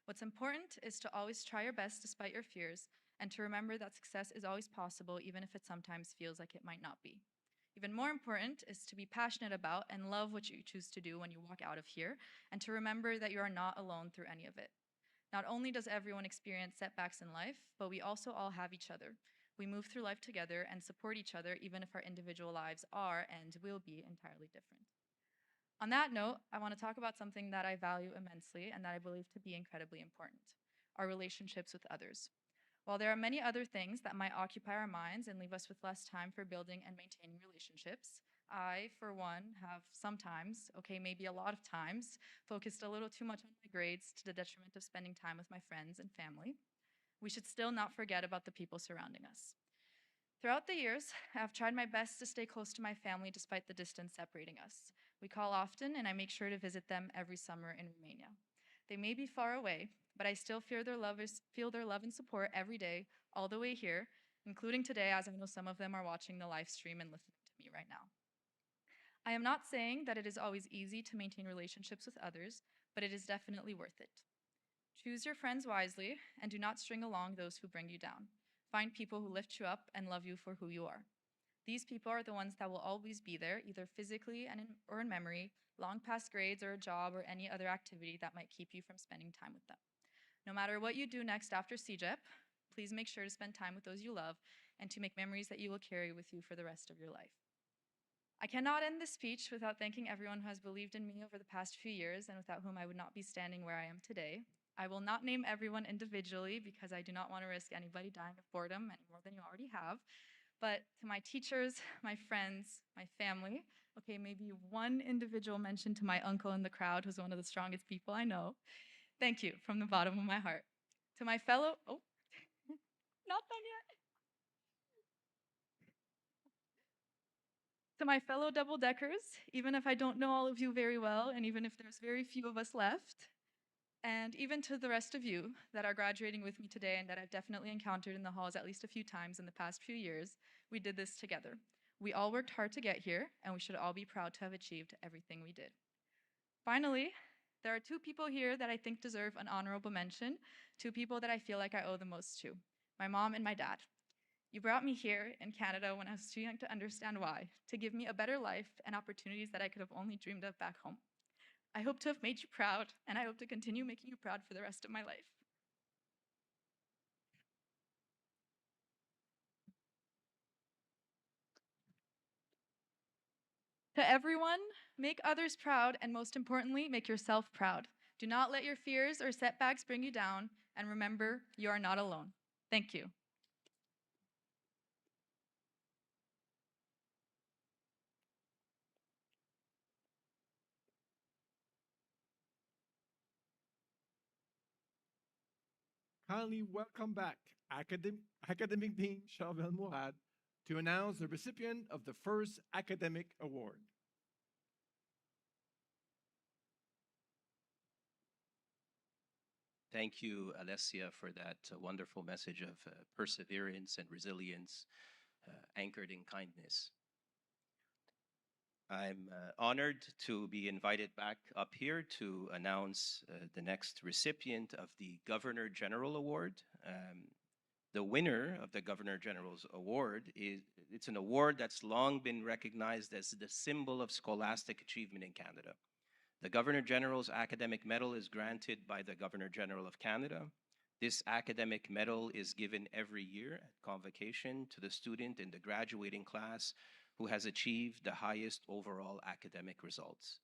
What's important is to always try your best despite your fears, and to remember that success is always possible, even if it sometimes feels like it might not be. Even more important is to be passionate about and love what you choose to do when you walk out of here, and to remember that you are not alone through any of it. Not only does everyone experience setbacks in life, but we also all have each other. We move through life together and support each other, even if our individual lives are and will be entirely different. On that note, I want to talk about something that I value immensely and that I believe to be incredibly important: our relationships with others. While there are many other things that might occupy our minds and leave us with less time for building and maintaining relationships, I, for one, have sometimes, okay, maybe a lot of times, focused a little too much on my grades to the detriment of spending time with my friends and family. We should still not forget about the people surrounding us. Throughout the years, I've tried my best to stay close to my family despite the distance separating us. We call often, and I make sure to visit them every summer in Romania. They may be far away, but I still feel their love and support every day, all the way here, including today, as I know some of them are watching the live stream and listening to me right now. I am not saying that it is always easy to maintain relationships with others, but it is definitely worth it. Choose your friends wisely and do not string along those who bring you down. Find people who lift you up and love you for who you are. These people are the ones that will always be there, either physically or in memory, long past grades or a job or any other activity that might keep you from spending time with them. No matter what you do next after Cégep, please make sure to spend time with those you love and to make memories that you will carry with you for the rest of your life. I cannot end this speech without thanking everyone who has believed in me over the past few years and without whom I would not be standing where I am today. I will not name everyone individually because I do not want to risk anybody dying of boredom any more than you already have. But to my teachers, my friends, my family, okay, maybe one individual mentioned to my uncle in the crowd who's one of the strongest people I know. Thank you from the bottom of my heart. To my fellow, not done yet. To my fellow double-deckers, even if I don't know all of you very well, and even if there's very few of us left, and even to the rest of you that are graduating with me today and that I've definitely encountered in the halls at least a few times in the past few years, we did this together. We all worked hard to get here, and we should all be proud to have achieved everything we did. Finally, there are two people here that I think deserve an honorable mention, two people that I feel like I owe the most to: my mom and my dad. You brought me here in Canada when I was too young to understand why, to give me a better life and opportunities that I could have only dreamed of back home. I hope to have made you proud, and I hope to continue making you proud for the rest of my life. To everyone, make others proud, and most importantly, make yourself proud. Do not let your fears or setbacks bring you down, and remember, you are not alone. Thank you.
Kindly welcome back Academic Dean Charbel Mourad to announce the recipient of the first academic award.
Thank you, Alessia, for that wonderful message of perseverance and resilience anchored in kindness. I'm honored to be invited back up here to announce the next recipient of the Governor General Award. The winner of the Governor General's Award it's an award that's long been recognized as the symbol of scholastic achievement in Canada. The Governor General's Academic Medal is granted by the Governor General of Canada. This academic medal is given every year at convocation to the student in the graduating class who has achieved the highest overall academic results.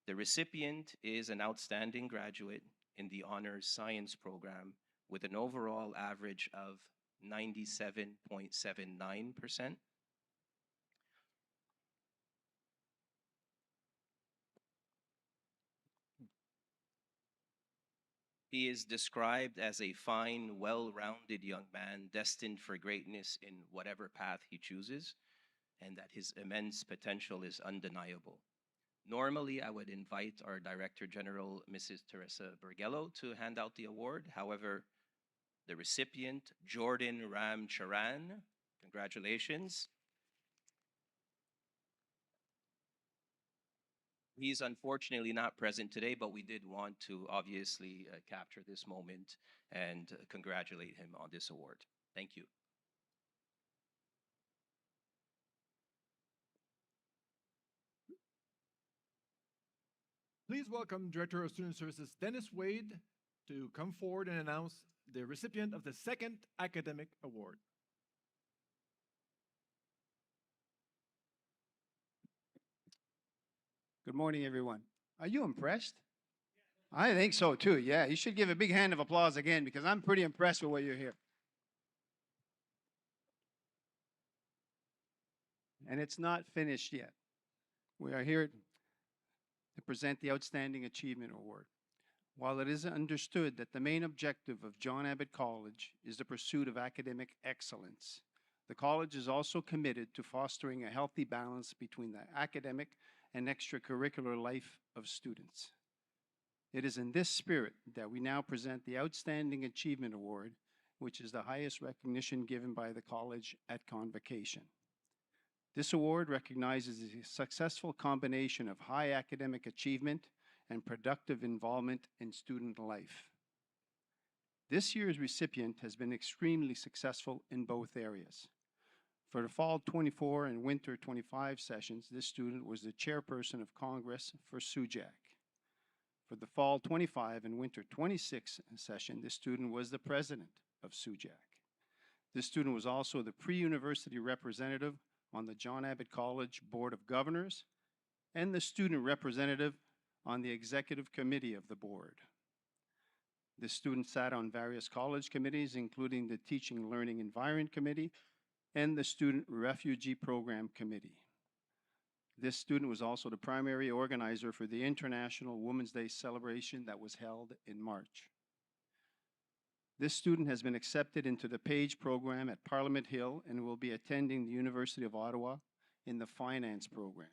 The recipient is an outstanding graduate in the Honors Science program with an overall average of 97.79%. He is described as a fine, well-rounded young man destined for greatness in whatever path he chooses, and that his immense potential is undeniable. Normally, I would invite our Director General, Mrs. Teresa Bergello, to hand out the award. However, the recipient, Jordan Ram Charan, congratulations. He's unfortunately not present today, but we did want to obviously capture this moment and congratulate him on this award. Thank you.
Please welcome Director of Student Services Dennis Wade to come forward and announce the recipient of the second academic award.
Good morning, everyone. Are you impressed? I think so too. Yeah, you should give a big hand of applause again because I'm pretty impressed with what you're here. And it's not finished yet. We are here to present the Outstanding Achievement Award. While it is understood that the main objective of John Abbott College is the pursuit of academic excellence, the college is also committed to fostering a healthy balance between the academic and extracurricular life of students. It is in this spirit that we now present the Outstanding Achievement Award, which is the highest recognition given by the college at convocation. This award recognizes a successful combination of high academic achievement and productive involvement in student life. This year's recipient has been extremely successful in both areas. For the fall 24 and winter 25 sessions, this student was the chairperson of Congress for Cégep. For the fall 25 and winter 26 session, this student was the president of Cégep. This student was also the pre-university representative on the John Abbott College Board of Governors and the student representative on the executive committee of the board. This student sat on various college committees, including the Teaching Learning Environment Committee and the Student Refugee Program Committee. This student was also the primary organizer for the International Women's Day celebration that was held in March. This student has been accepted into the PAGE program at Parliament Hill and will be attending the University of Ottawa in the finance program.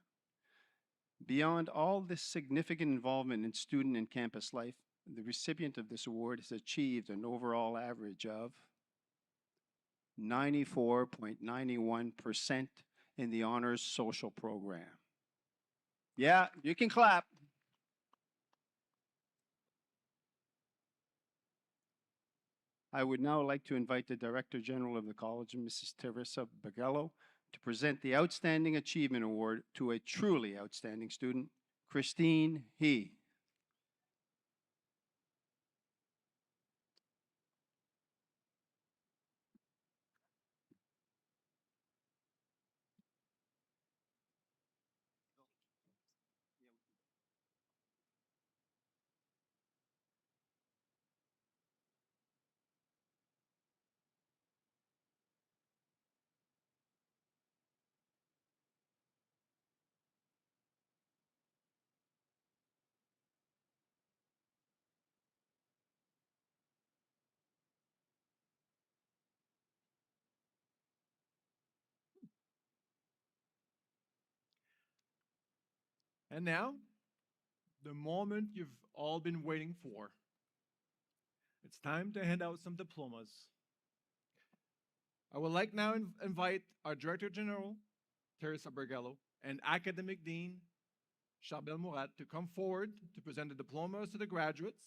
Beyond all this significant involvement in student and campus life, the recipient of this award has achieved an overall average of 94.91% in the honors social program. Yeah, you can clap. I would now like to invite the Director General of the College, Mrs. Teresa Bagello, to present the Outstanding Achievement Award to a truly outstanding student, Christine He.
And now, the moment you've all been waiting for. It's time to hand out some diplomas. I would like now invite our Director General, Teresa Bergello, and Academic Dean, Charbel Murat, to come forward to present the diplomas to the graduates.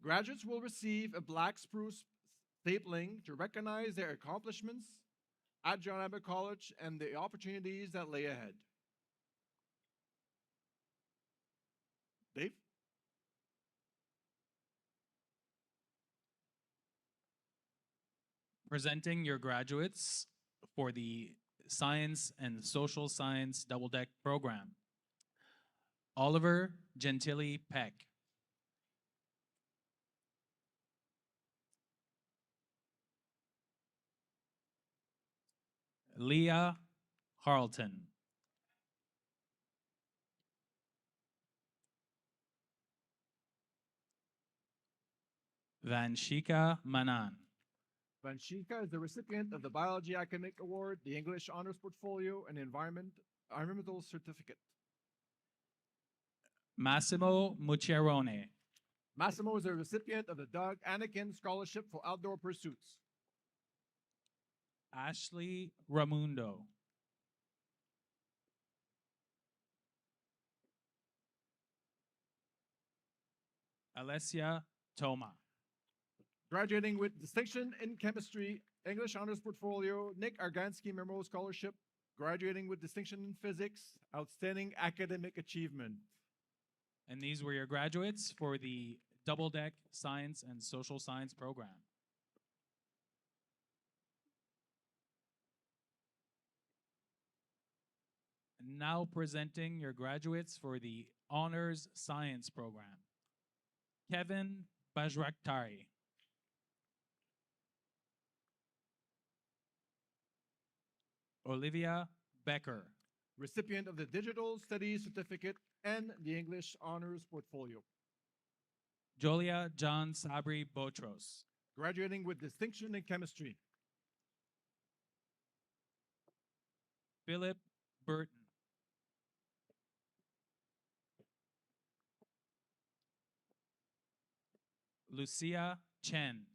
Graduates will receive a black spruce stapling to recognize their accomplishments at John Abbott College and the opportunities that lay ahead. Dave?
Presenting your graduates for the Science and Social Science Double Deck program. Oliver Gentili Peck. Leah Harlton. Vanshika Manan.
Vanshika is the recipient of the Biology Academic Award, the English Honors Portfolio, and Environmental Certificate.
Massimo Mucciarone.
Massimo is a recipient of the Doug Anakin Scholarship for Outdoor Pursuits.
Ashley Ramundo. Alessia Toma.
Graduating with distinction in chemistry, English honors portfolio, Nick Argansky Memorial Scholarship. Graduating with distinction in physics, outstanding academic achievement.
And these were your graduates for the Double Deck Science and Social Science program. Now presenting your graduates for the Honors Science program. Kevin Bajraktari. Olivia Becker.
Recipient of the Digital Studies Certificate and the English Honors Portfolio.
Jolia John Sabri Botros.
Graduating with distinction in chemistry.
Philip Burton. Lucia Chen.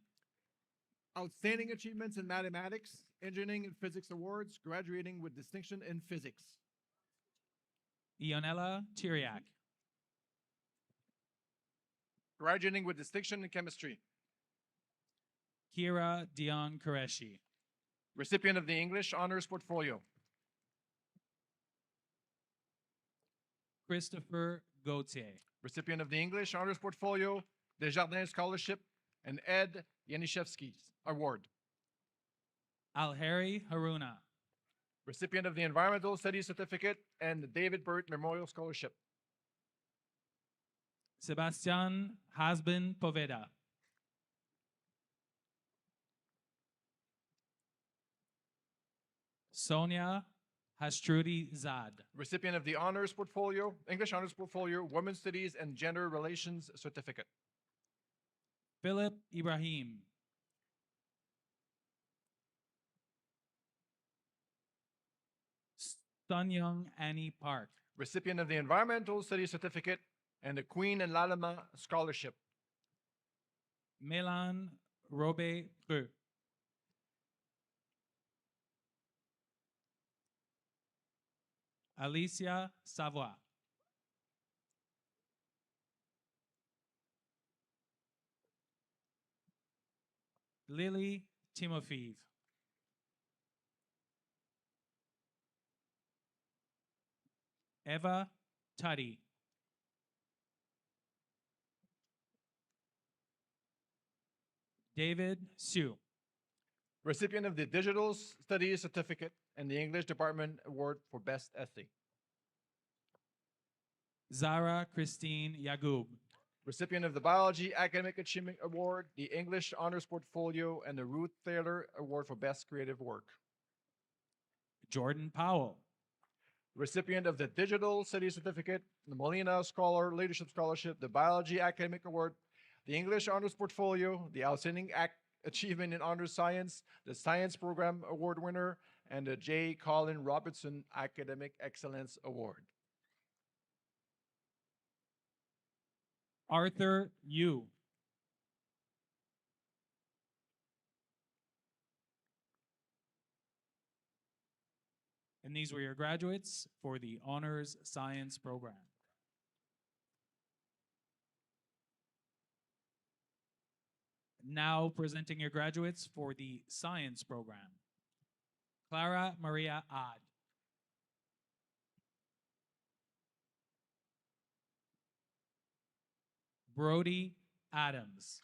Outstanding achievements in mathematics, engineering, and physics awards, graduating with distinction in physics.
Ionella Chiriak.
Graduating with distinction in chemistry.
Kira Dion Qureshi.
Recipient of the English Honors Portfolio.
Christopher Gauthier.
Recipient of the English Honors Portfolio, Desjardins Scholarship, and Ed Yanishevsky's Award.
Alheri Haruna.
Recipient of the Environmental Studies Certificate and the David Burt Memorial Scholarship.
Sebastian Hasbin Poveda. Sonia Hastrudi Zad.
Recipient of the Honors Portfolio, English Honors Portfolio, Women's Studies and Gender Relations Certificate.
Philip Ibrahim. Stunyong Annie Park.
Recipient of the Environmental Studies Certificate and the Queen and Lalama Scholarship.
Mélan Robé Preux. Alicia Savoie. Lily Timofeev. Eva Tuddy. David Sue.
Recipient of the Digital Studies Certificate and the English Department Award for Best Essay.
Zara Christine Yagoub.
Recipient of the Biology Academic Achievement Award, the English Honors Portfolio, and the Ruth Thaler Award for Best Creative Work.
Jordan Powell.
Recipient of the Digital Studies Certificate, the Molina Scholar Leadership Scholarship, the Biology Academic Award, the English Honors Portfolio, the Outstanding Achievement in Honors Science, the Science Program Award winner, and the J. Colin Robertson Academic Excellence Award.
Arthur Yu. And these were your graduates for the Honors Science program. Now presenting your graduates for the Science program. Clara Maria Ad. Brody Adams.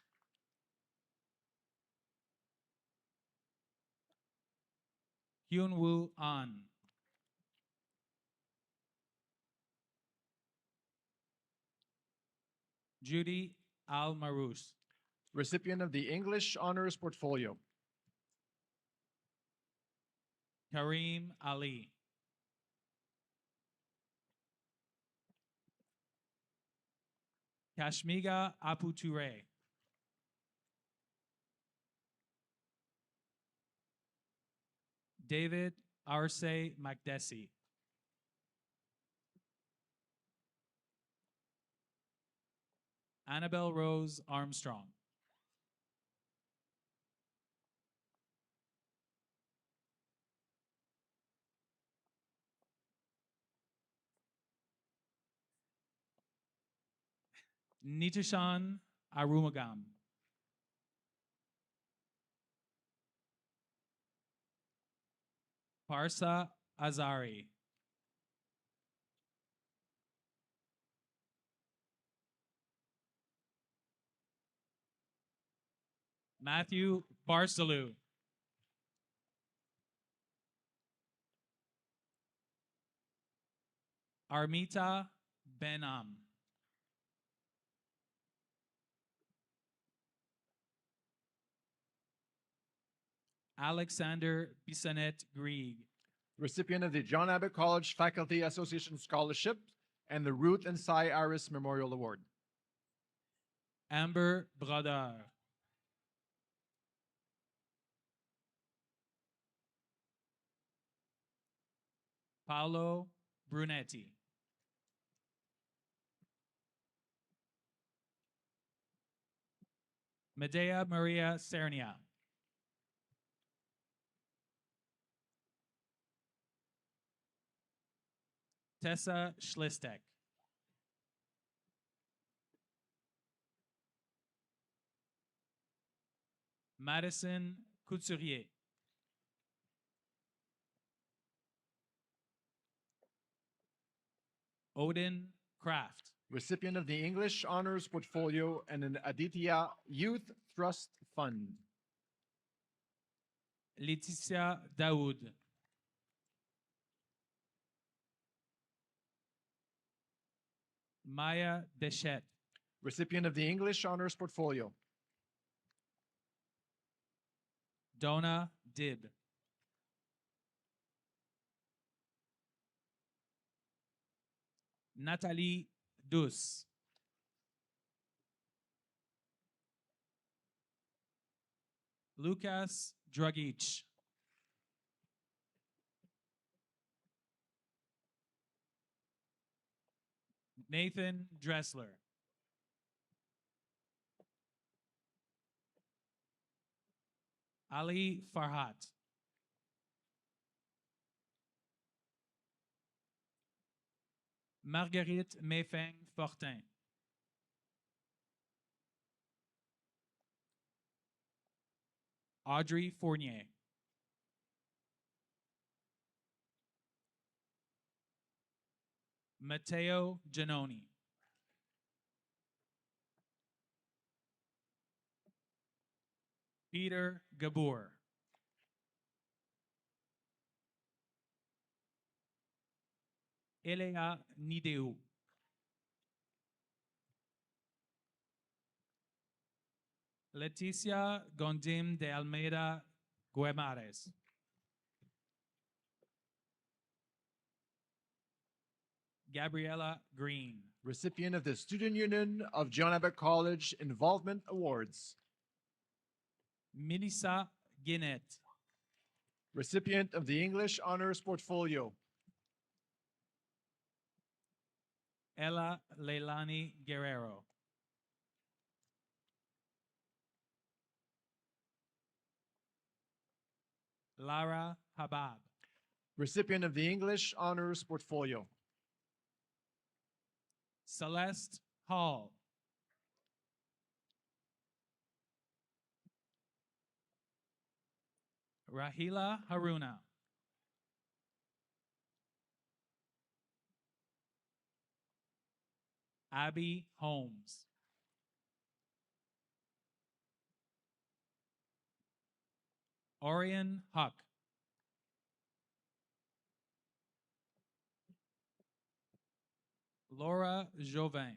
Hyunwoo An. Judy Al-Marous.
Recipient of the English Honors Portfolio.
Kareem Ali. Kashmiga Aputure. David Arce Makdesi. Annabelle Rose Armstrong. Nitishan Arumagam. Parsa Azari. Matthew Barsalou. Armita Benam. Alexander Bissonnette Grieg.
Recipient of the John Abbott College Faculty Association Scholarship and the Ruth and Cy Iris Memorial Award.
Amber Brodeur. Paolo Brunetti. Medea Maria Cernia. Tessa Schlistek. Madison Couturier. Odin Kraft.
Recipient of the English Honors Portfolio and an Aditya Youth Trust Fund.
Laetitia Daoud. Maya Deschette.
Recipient of the English Honors Portfolio.
Donna Dib. Nathalie Dus. Lucas Dragic. Nathan Dressler. Ali Farhat. Marguerite Méfeng Fortin. Audrey Fournier. Matteo Giannoni. Peter Gabor. Elea Nideu. Leticia Gondim de Almeida Guemares. Gabriella Green.
Recipient of the Student Union of John Abbott College Involvement Awards.
Melissa Guinnett.
Recipient of the English Honors Portfolio.
Ella Leilani Guerrero. Lara Habab.
Recipient of the English Honors Portfolio.
Celeste Hall. Rahila Haruna. Abby Holmes. Orion Huck. Laura Jouvin.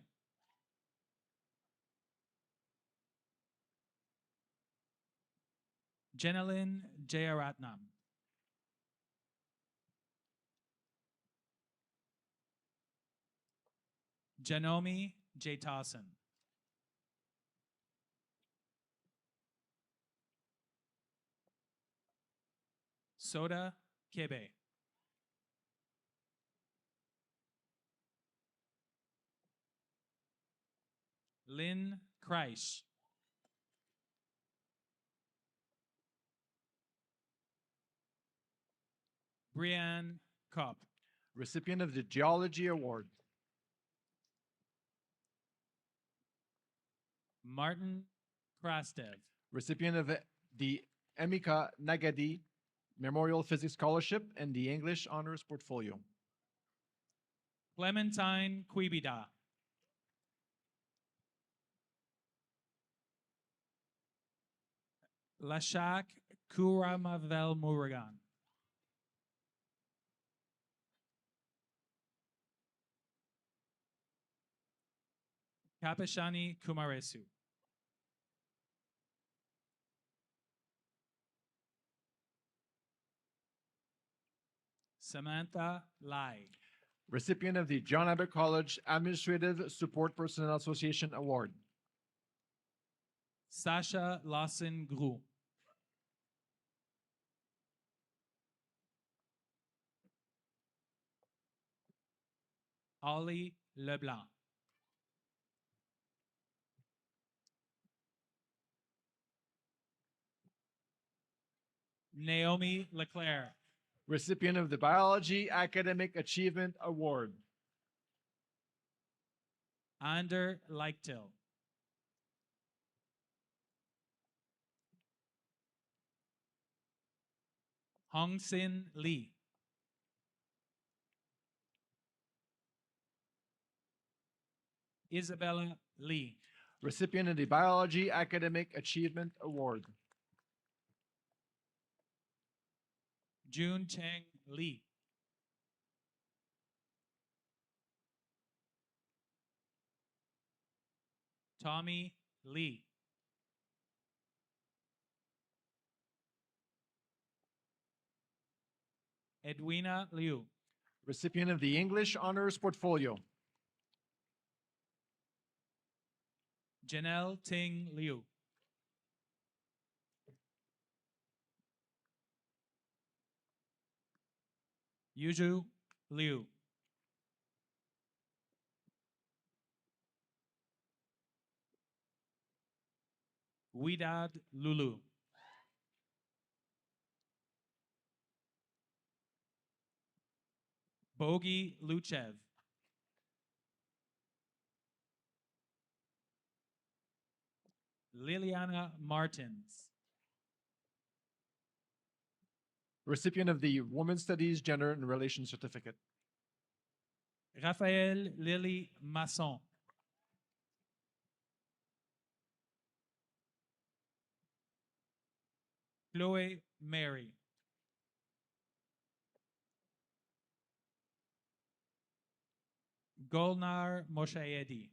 Jenilyn Jayaratnam. Janomi J. Towson. Soda Kebe. Lynn Kreisch. Brianne Kopp.
Recipient of the Geology Award.
Martin Krastev.
Recipient of the Emika Nagadi Memorial Physics Scholarship, and the English Honors Portfolio.
Clementine Quibida. Lashak Kuramavel Muragan. Kapashani Kumaresu. Samantha Lai.
Recipient of the John Abbott College Administrative Support Personnel Association Award.
Sasha Lawson Gru. Ollie Leblanc. Naomi Leclerc.
Recipient of the Biology Academic Achievement Award.
Ander Leichtel. Hong Sin Lee. Isabella Lee.
Recipient of the Biology Academic Achievement Award.
June Cheng Lee. Tommy Lee. Edwina Liu.
Recipient of the English Honors Portfolio.
Janelle Ting Liu. Yuju Liu. Widad Lulu. Bogi Luchev. Liliana Martins.
Recipient of the Women's Studies Gender and Relations Certificate.
Raphaël Lily Masson. Chloe Mary. Golnar Moshayedi.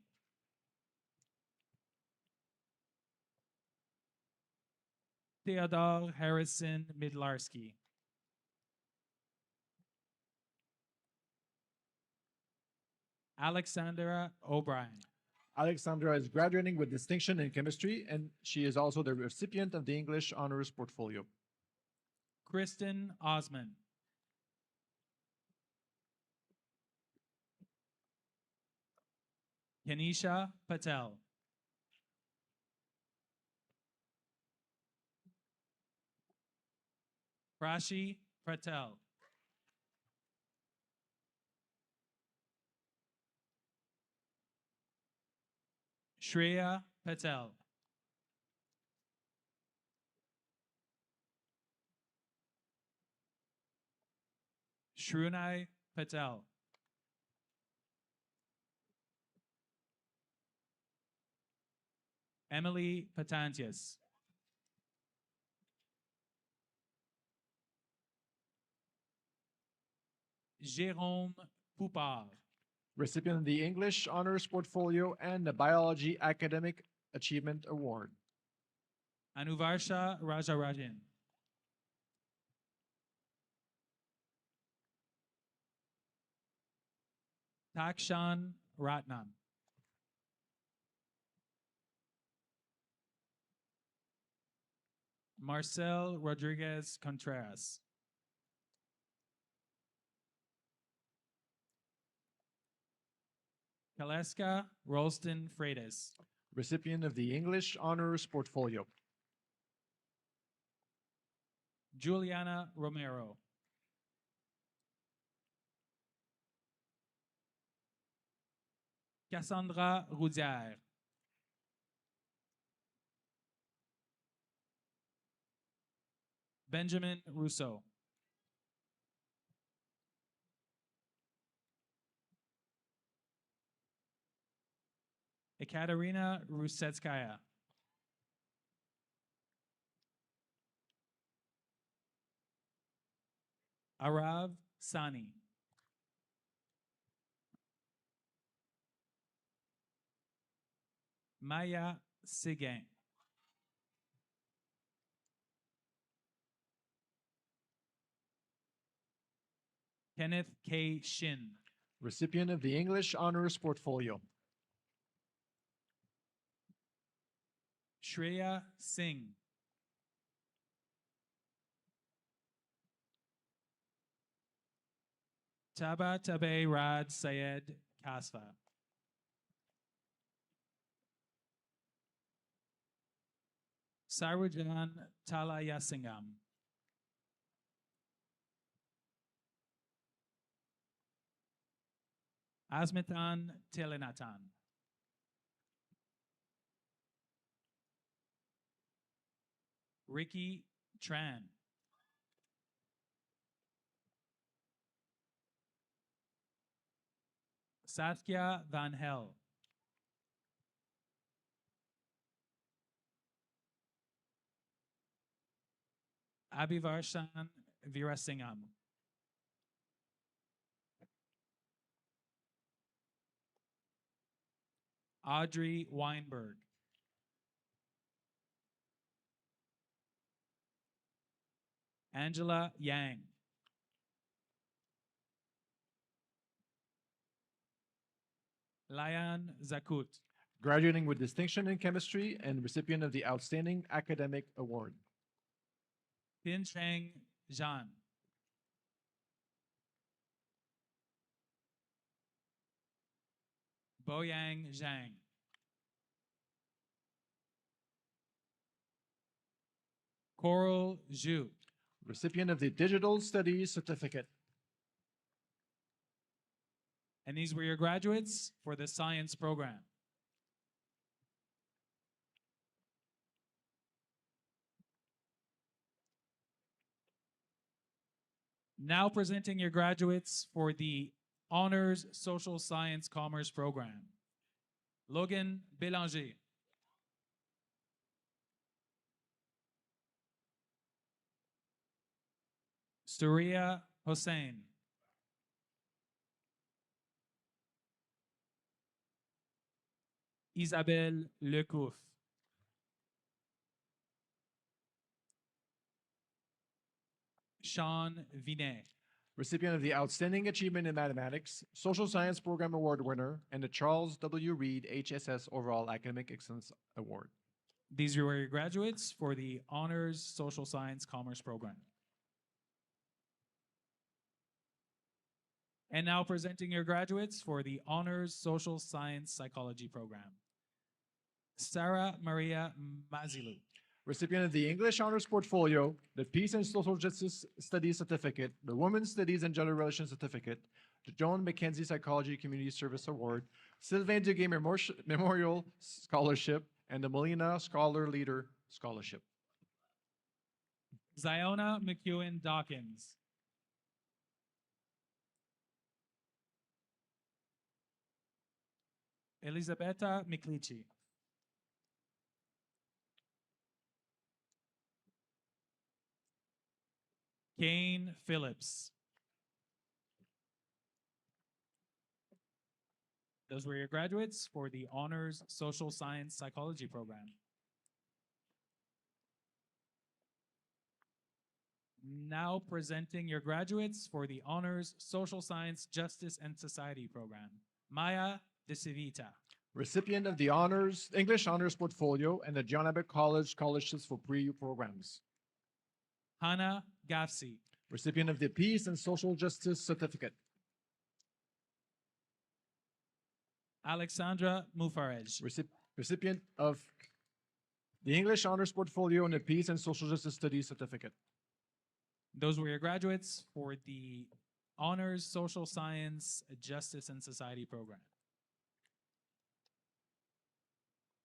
Theodore Harrison Midlarski. Alexandra O'Brien.
Alexandra is graduating with distinction in chemistry, and she is also the recipient of the English Honors Portfolio.
Kristen Osman. Kenisha Patel. Prashi Patel. Shreya Patel. Shrunai Patel. Emily Patantius. Jérôme Poupard.
Recipient of the English Honors Portfolio and the Biology Academic Achievement Award.
Anuvarsha Rajarajan. Takshan Ratnam. Marcel Rodriguez Contreras. Kaleska Rolston Freitas.
Recipient of the English Honors Portfolio.
Juliana Romero. Cassandra Roudière. Benjamin Rousseau. Ekaterina Rusetskaya. Arav Sani. Maya Seguin. Kenneth K. Shin.
Recipient of the English Honors Portfolio.
Shreya Singh. Taba Tabe Rad Sayed Kasfa. Sarujan Talayasingam. Asmitan Telenatan. Ricky Tran. Satya Van Hel. Abhivarshan Virasingham. Audrey Weinberg. Angela Yang. Layan Zakut.
Graduating with distinction in chemistry and recipient of the Outstanding Academic Award.
Pincheng Zhan. Boyang Zhang. Coral Zhu.
Recipient of the Digital Studies Certificate.
And these were your graduates for the science program. Now presenting your graduates for the Honors Social Science Commerce program. Logan Bélanger. Surya Hossein. Isabelle Lecouf. Sean Vinet.
Recipient of the Outstanding Achievement in Mathematics, Social Science Program Award winner, and the Charles W. Reed HSS Overall Academic Excellence Award.
These were your graduates for the Honors Social Science Commerce program. And now presenting your graduates for the Honors Social Science Psychology program. Sarah Maria Mazilu.
Recipient of the English Honors Portfolio, the Peace and Social Justice Studies Certificate, the Women's Studies and Gender Relations Certificate, the Joan Mackenzie Psychology Community Service Award, Sylvain Duguay Memorial Scholarship, and the Molina Scholar Leader Scholarship.
Ziona McEwen Dawkins. Elisabetta Miklici. Kane Phillips. Those were your graduates for the Honors Social Science Psychology program. Now presenting your graduates for the Honors Social Science Justice and Society program. Maya De Civita.
Recipient of the English Honors Portfolio and the John Abbott College Scholarships for Pre-U programs.
Hannah Gafsi.
Recipient of the Peace and Social Justice Certificate.
Alexandra Mufarej.
Recipient of the English Honors Portfolio and the Peace and Social Justice Studies Certificate.
Those were your graduates for the Honors Social Science Justice and Society program.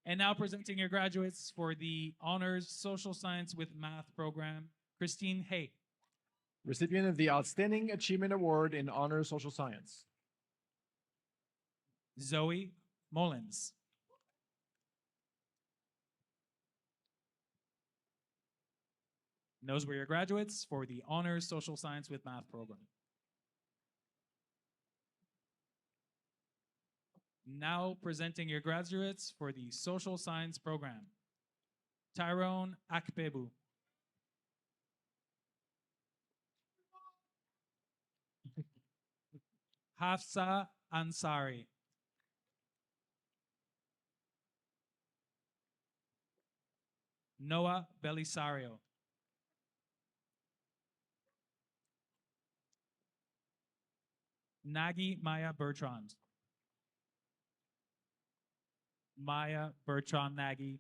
And now presenting your graduates for the Honors Social Science with Math program, Christine Hay.
Recipient of the Outstanding Achievement Award in Honors Social Science.
Zoe Mullins. And those were your graduates for the Honors Social Science with Math program. Now presenting your graduates for the Social Science program. Tyrone Akpebu. Hafsa Ansari. Noah Belisario. Nagy Maya Bertrand. Maya Bertrand Nagy.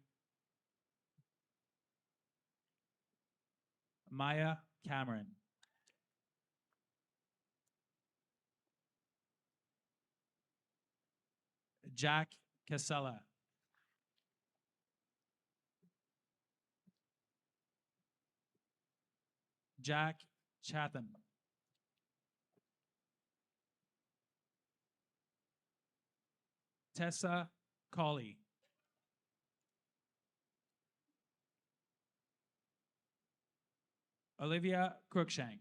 Maya Cameron. Jack Casella. Jack Chatham. Tessa Colley. Olivia Cruikshank.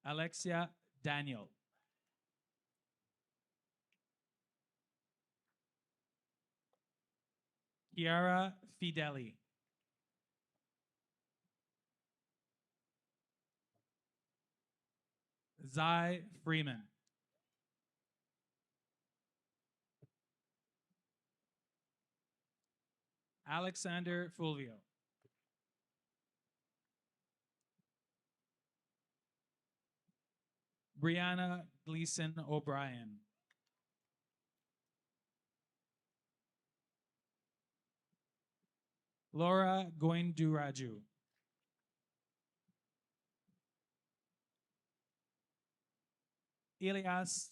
Alexia Daniel. Chiara Fideli. Zai Freeman. Alexander Fulvio. Brianna Gleason O'Brien. Laura Goinduraju. Elias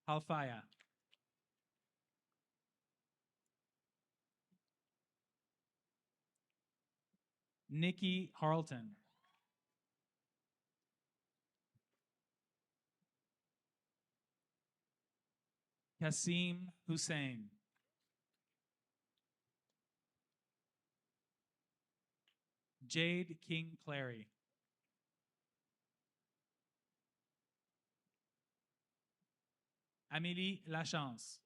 Halfaya. Nikki Harleton. Kasim Hussein. Jade King Clary. Amélie Lachance.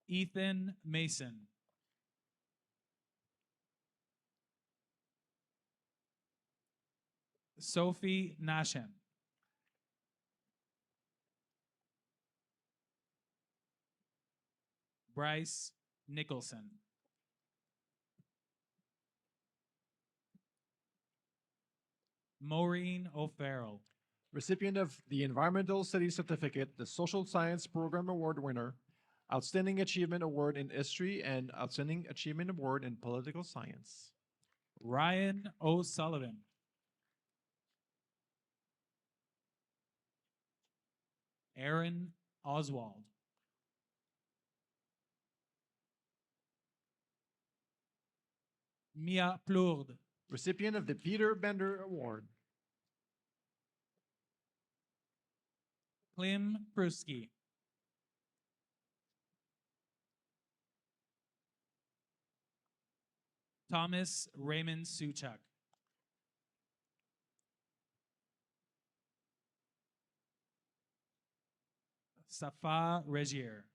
Ethan Mason. Sophie Nashem. Bryce Nicholson. Maureen O'Farrell.
Recipient of the Environmental Studies Certificate, the Social Science Program Award winner, Outstanding Achievement Award in History, and Outstanding Achievement Award in Political Science.
Ryan O'Sullivan. Aaron Oswald. Mia Plourde.
Recipient of the Peter Bender Award.
Klim Pruski. Thomas Raymond Suchak. Safa Regier.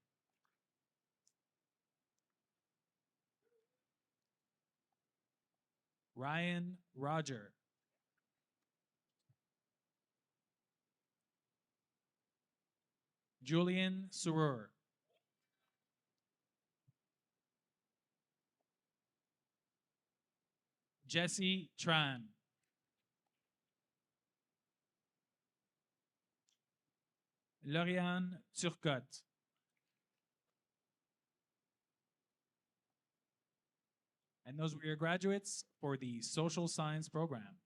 Ryan Roger. Julian Surur. Jesse Tran. Lauriane Turcotte. And those were your graduates for the Social Science program.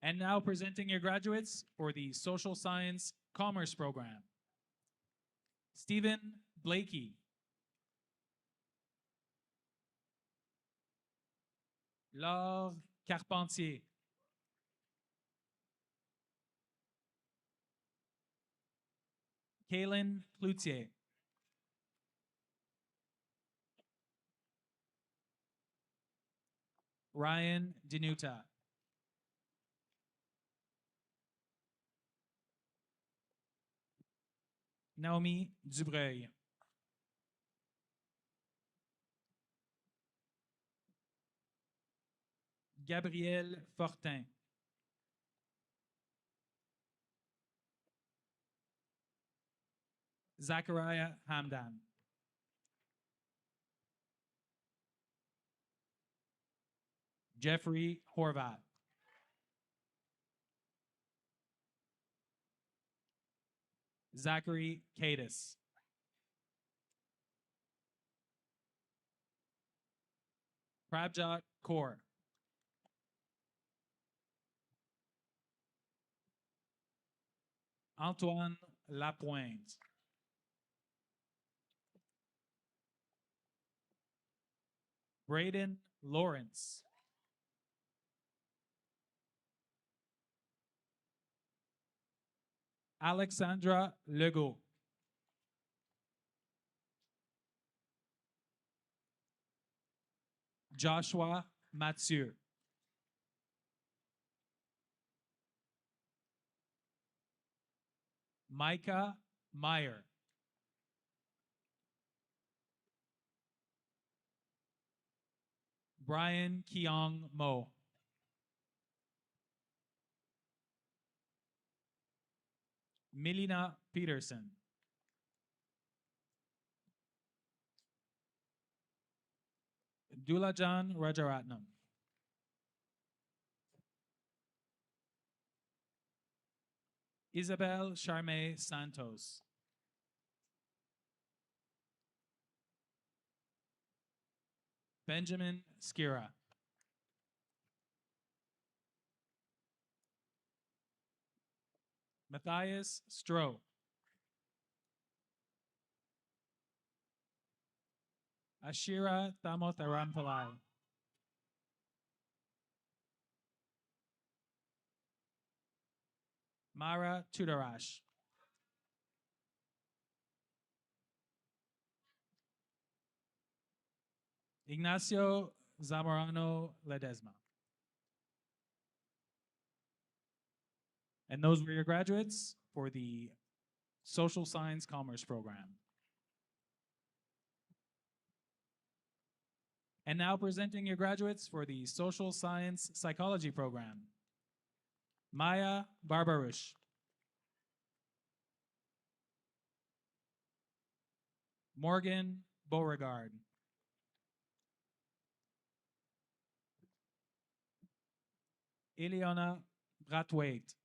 And now presenting your graduates for the Social Science Commerce program. Stephen Blakey. Laure Carpentier. Kaylin Cloutier. Ryan Dinuta. Naomi Dubreuil. Gabrielle Fortin. Zachariah Hamdan. Jeffrey Horvat. Zachary Cadis. Prabjot Kaur. Antoine Lapointe. Braden Lawrence. Alexandra Legault. Joshua Mathieu. Micah Meyer. Brian Keong Mo. Milena Peterson. Dulajan Rajaratnam. Isabel Charmé Santos. Benjamin Skira. Matthias Stroh. Ashira Thamotarampalai. Mara Tudarash. Ignacio Zamorano Ledesma. And those were your graduates for the Social Science Commerce program. And now presenting your graduates for the Social Science Psychology program. Maya Barbarush. Morgan Beauregard. Ileana Brathwaite.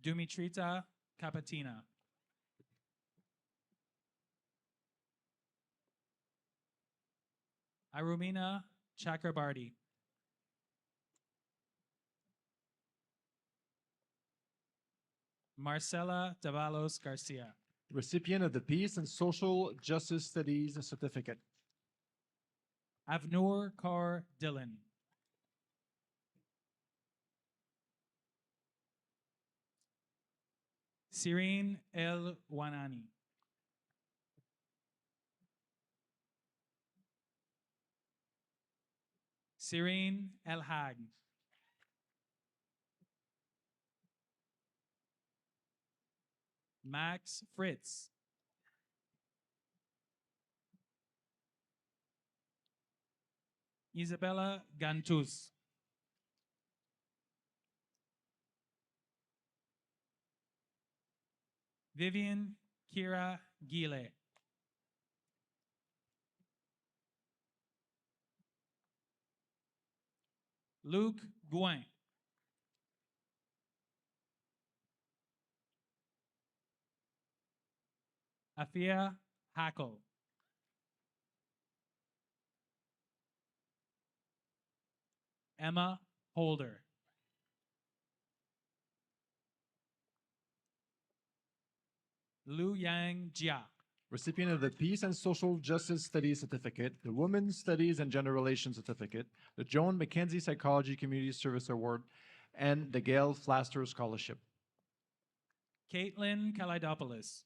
Dumitrita Capatina. Arumina Chakrabarty. Marcela Davalos Garcia.
Recipient of the Peace and Social Justice Studies Certificate.
Avnoor Kaur Dillon. Sireen El Wanani. Sireen El Hag. Max Fritz. Isabella Gantus. Vivian Kira Gile. Luke Gouin. Afia Hackle. Emma Holder. Lu Yang Jia.
Recipient of the Peace and Social Justice Studies Certificate, the Women's Studies and Gender Relations Certificate, the Joan Mackenzie Psychology Community Service Award, and the Gail Flaster Scholarship.
Caitlin Kalidopoulos.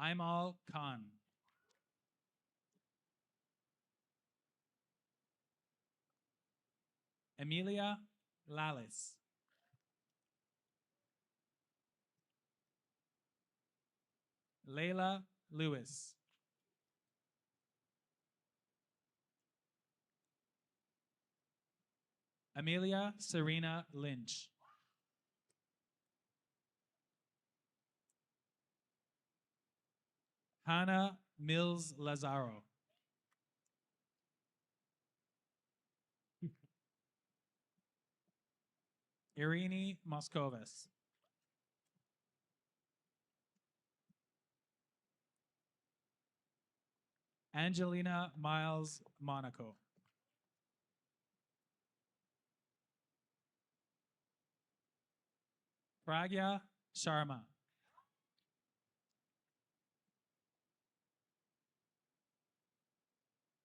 Aimal Khan. Emilia Lallis. Layla Lewis. Amelia Serena Lynch. Hannah Mills Lazaro. Irini Moscovas. Angelina Miles Monaco. Pragya Sharma.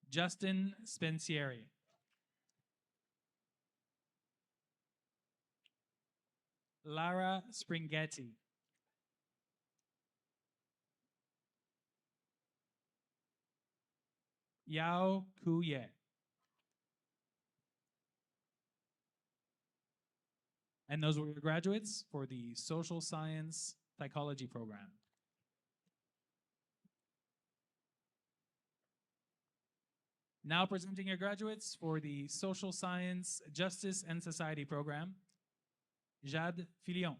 Justin Spencieri. Lara Springhetti. Yao Kuye. And those were your graduates for the Social Science Psychology program. Now presenting your graduates for the Social Science, Justice and Society program, Jade Filion.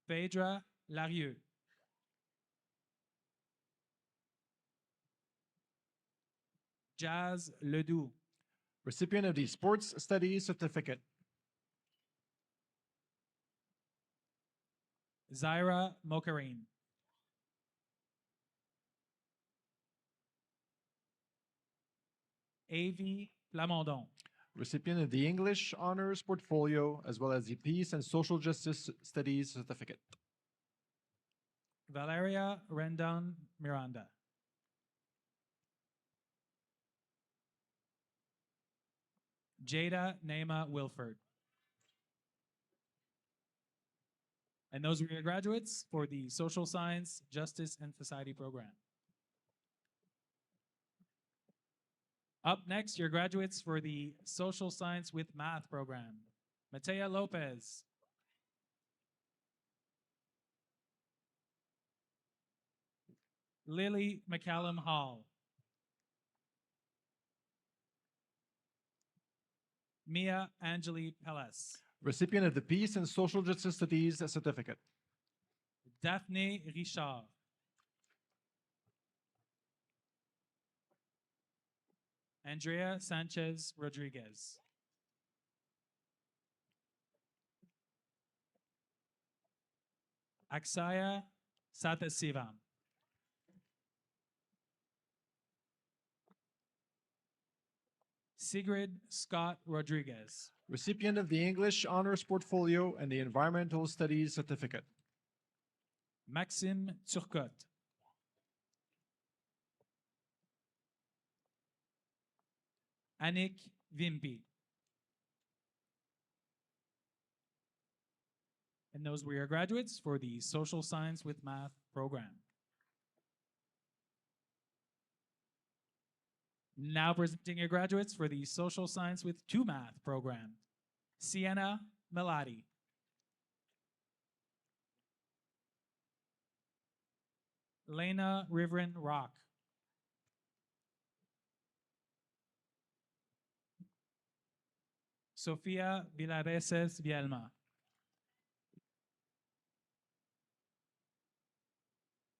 Phaedra Larieux. Jazz Ledoux.
Recipient of the Sports Studies Certificate.
Zaira Mokarine. Avi Plamondon.
Recipient of the English Honors Portfolio, as well as the Peace and Social Justice Studies Certificate.
Valeria Rendon Miranda. Jada Naima Wilford. And those were your graduates for the Social Science, Justice, and Society program. Up next, your graduates for the Social Science with Math program. Matea Lopez. Lily McCallum Hall. Mia Angeli Pellis.
Recipient of the Peace and Social Justice Studies Certificate.
Daphne Richard. Andrea Sanchez Rodriguez. Aksaya Sathasivam. Sigrid Scott Rodriguez.
Recipient of the English Honors Portfolio and the Environmental Studies Certificate.
Maxime Turcotte. Annick Vimpi. And those were your graduates for the Social Science with Math program. Now presenting your graduates for the Social Science with 2 Math program. Sienna Melati. Lena Riverin Rock. Sofia Villareses Vielma.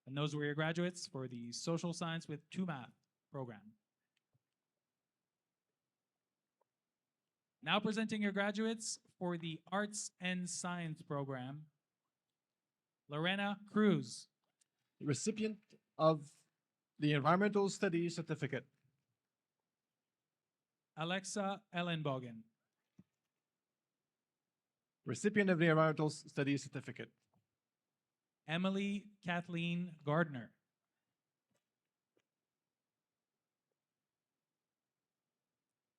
And those were your graduates for the Social Science with 2 Math program. Now presenting your graduates for the Arts and Science program. Lorena Cruz.
Recipient of the Environmental Studies Certificate.
Alexa Ellenbogen.
Recipient of the Environmental Studies Certificate.
Emily Kathleen Gardner.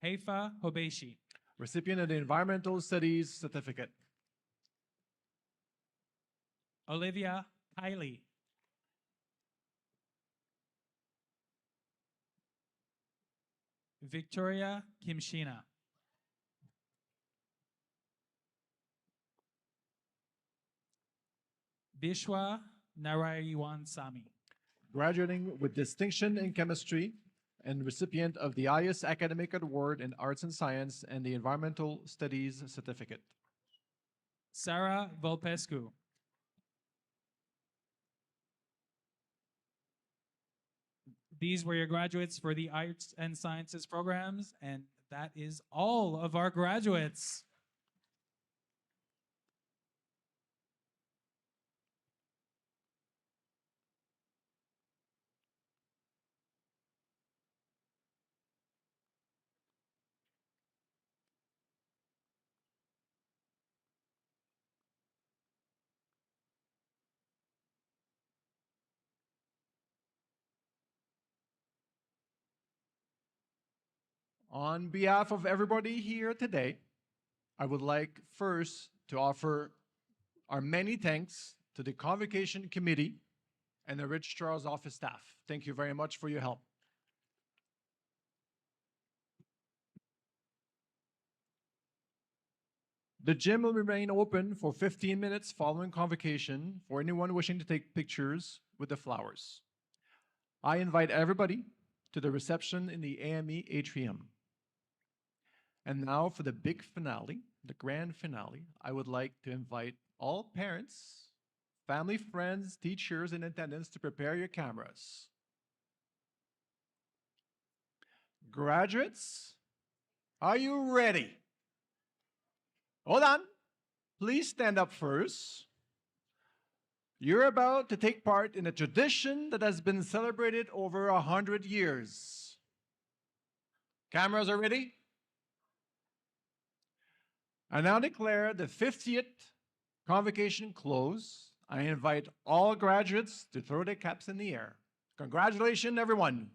Haifa Hobeshi.
Recipient of the Environmental Studies Certificate.
Olivia Kiley. Victoria Kimshina. Bishwa Narayawan Sami.
Graduating with distinction in chemistry and recipient of the highest academic award in arts and science and the Environmental Studies Certificate.
Sarah Volpescu. These were your graduates for the arts and sciences programs, and that is all of our graduates.
On behalf of everybody here today, I would like first to offer our many thanks to the Convocation Committee and the Registrar's Office staff. Thank you very much for your help. The gym will remain open for 15 minutes following convocation for anyone wishing to take pictures with the flowers. I invite everybody to the reception in the AME atrium. And now for the big finale, the grand finale, I would like to invite all parents, family, friends, teachers in attendance to prepare your cameras. Graduates, are you ready? Hold on. Please stand up first. You're about to take part in a tradition that has been celebrated over 100 years. Cameras are ready? I now declare the 50th convocation closed. I invite all graduates to throw their caps in the air. Congratulations, everyone.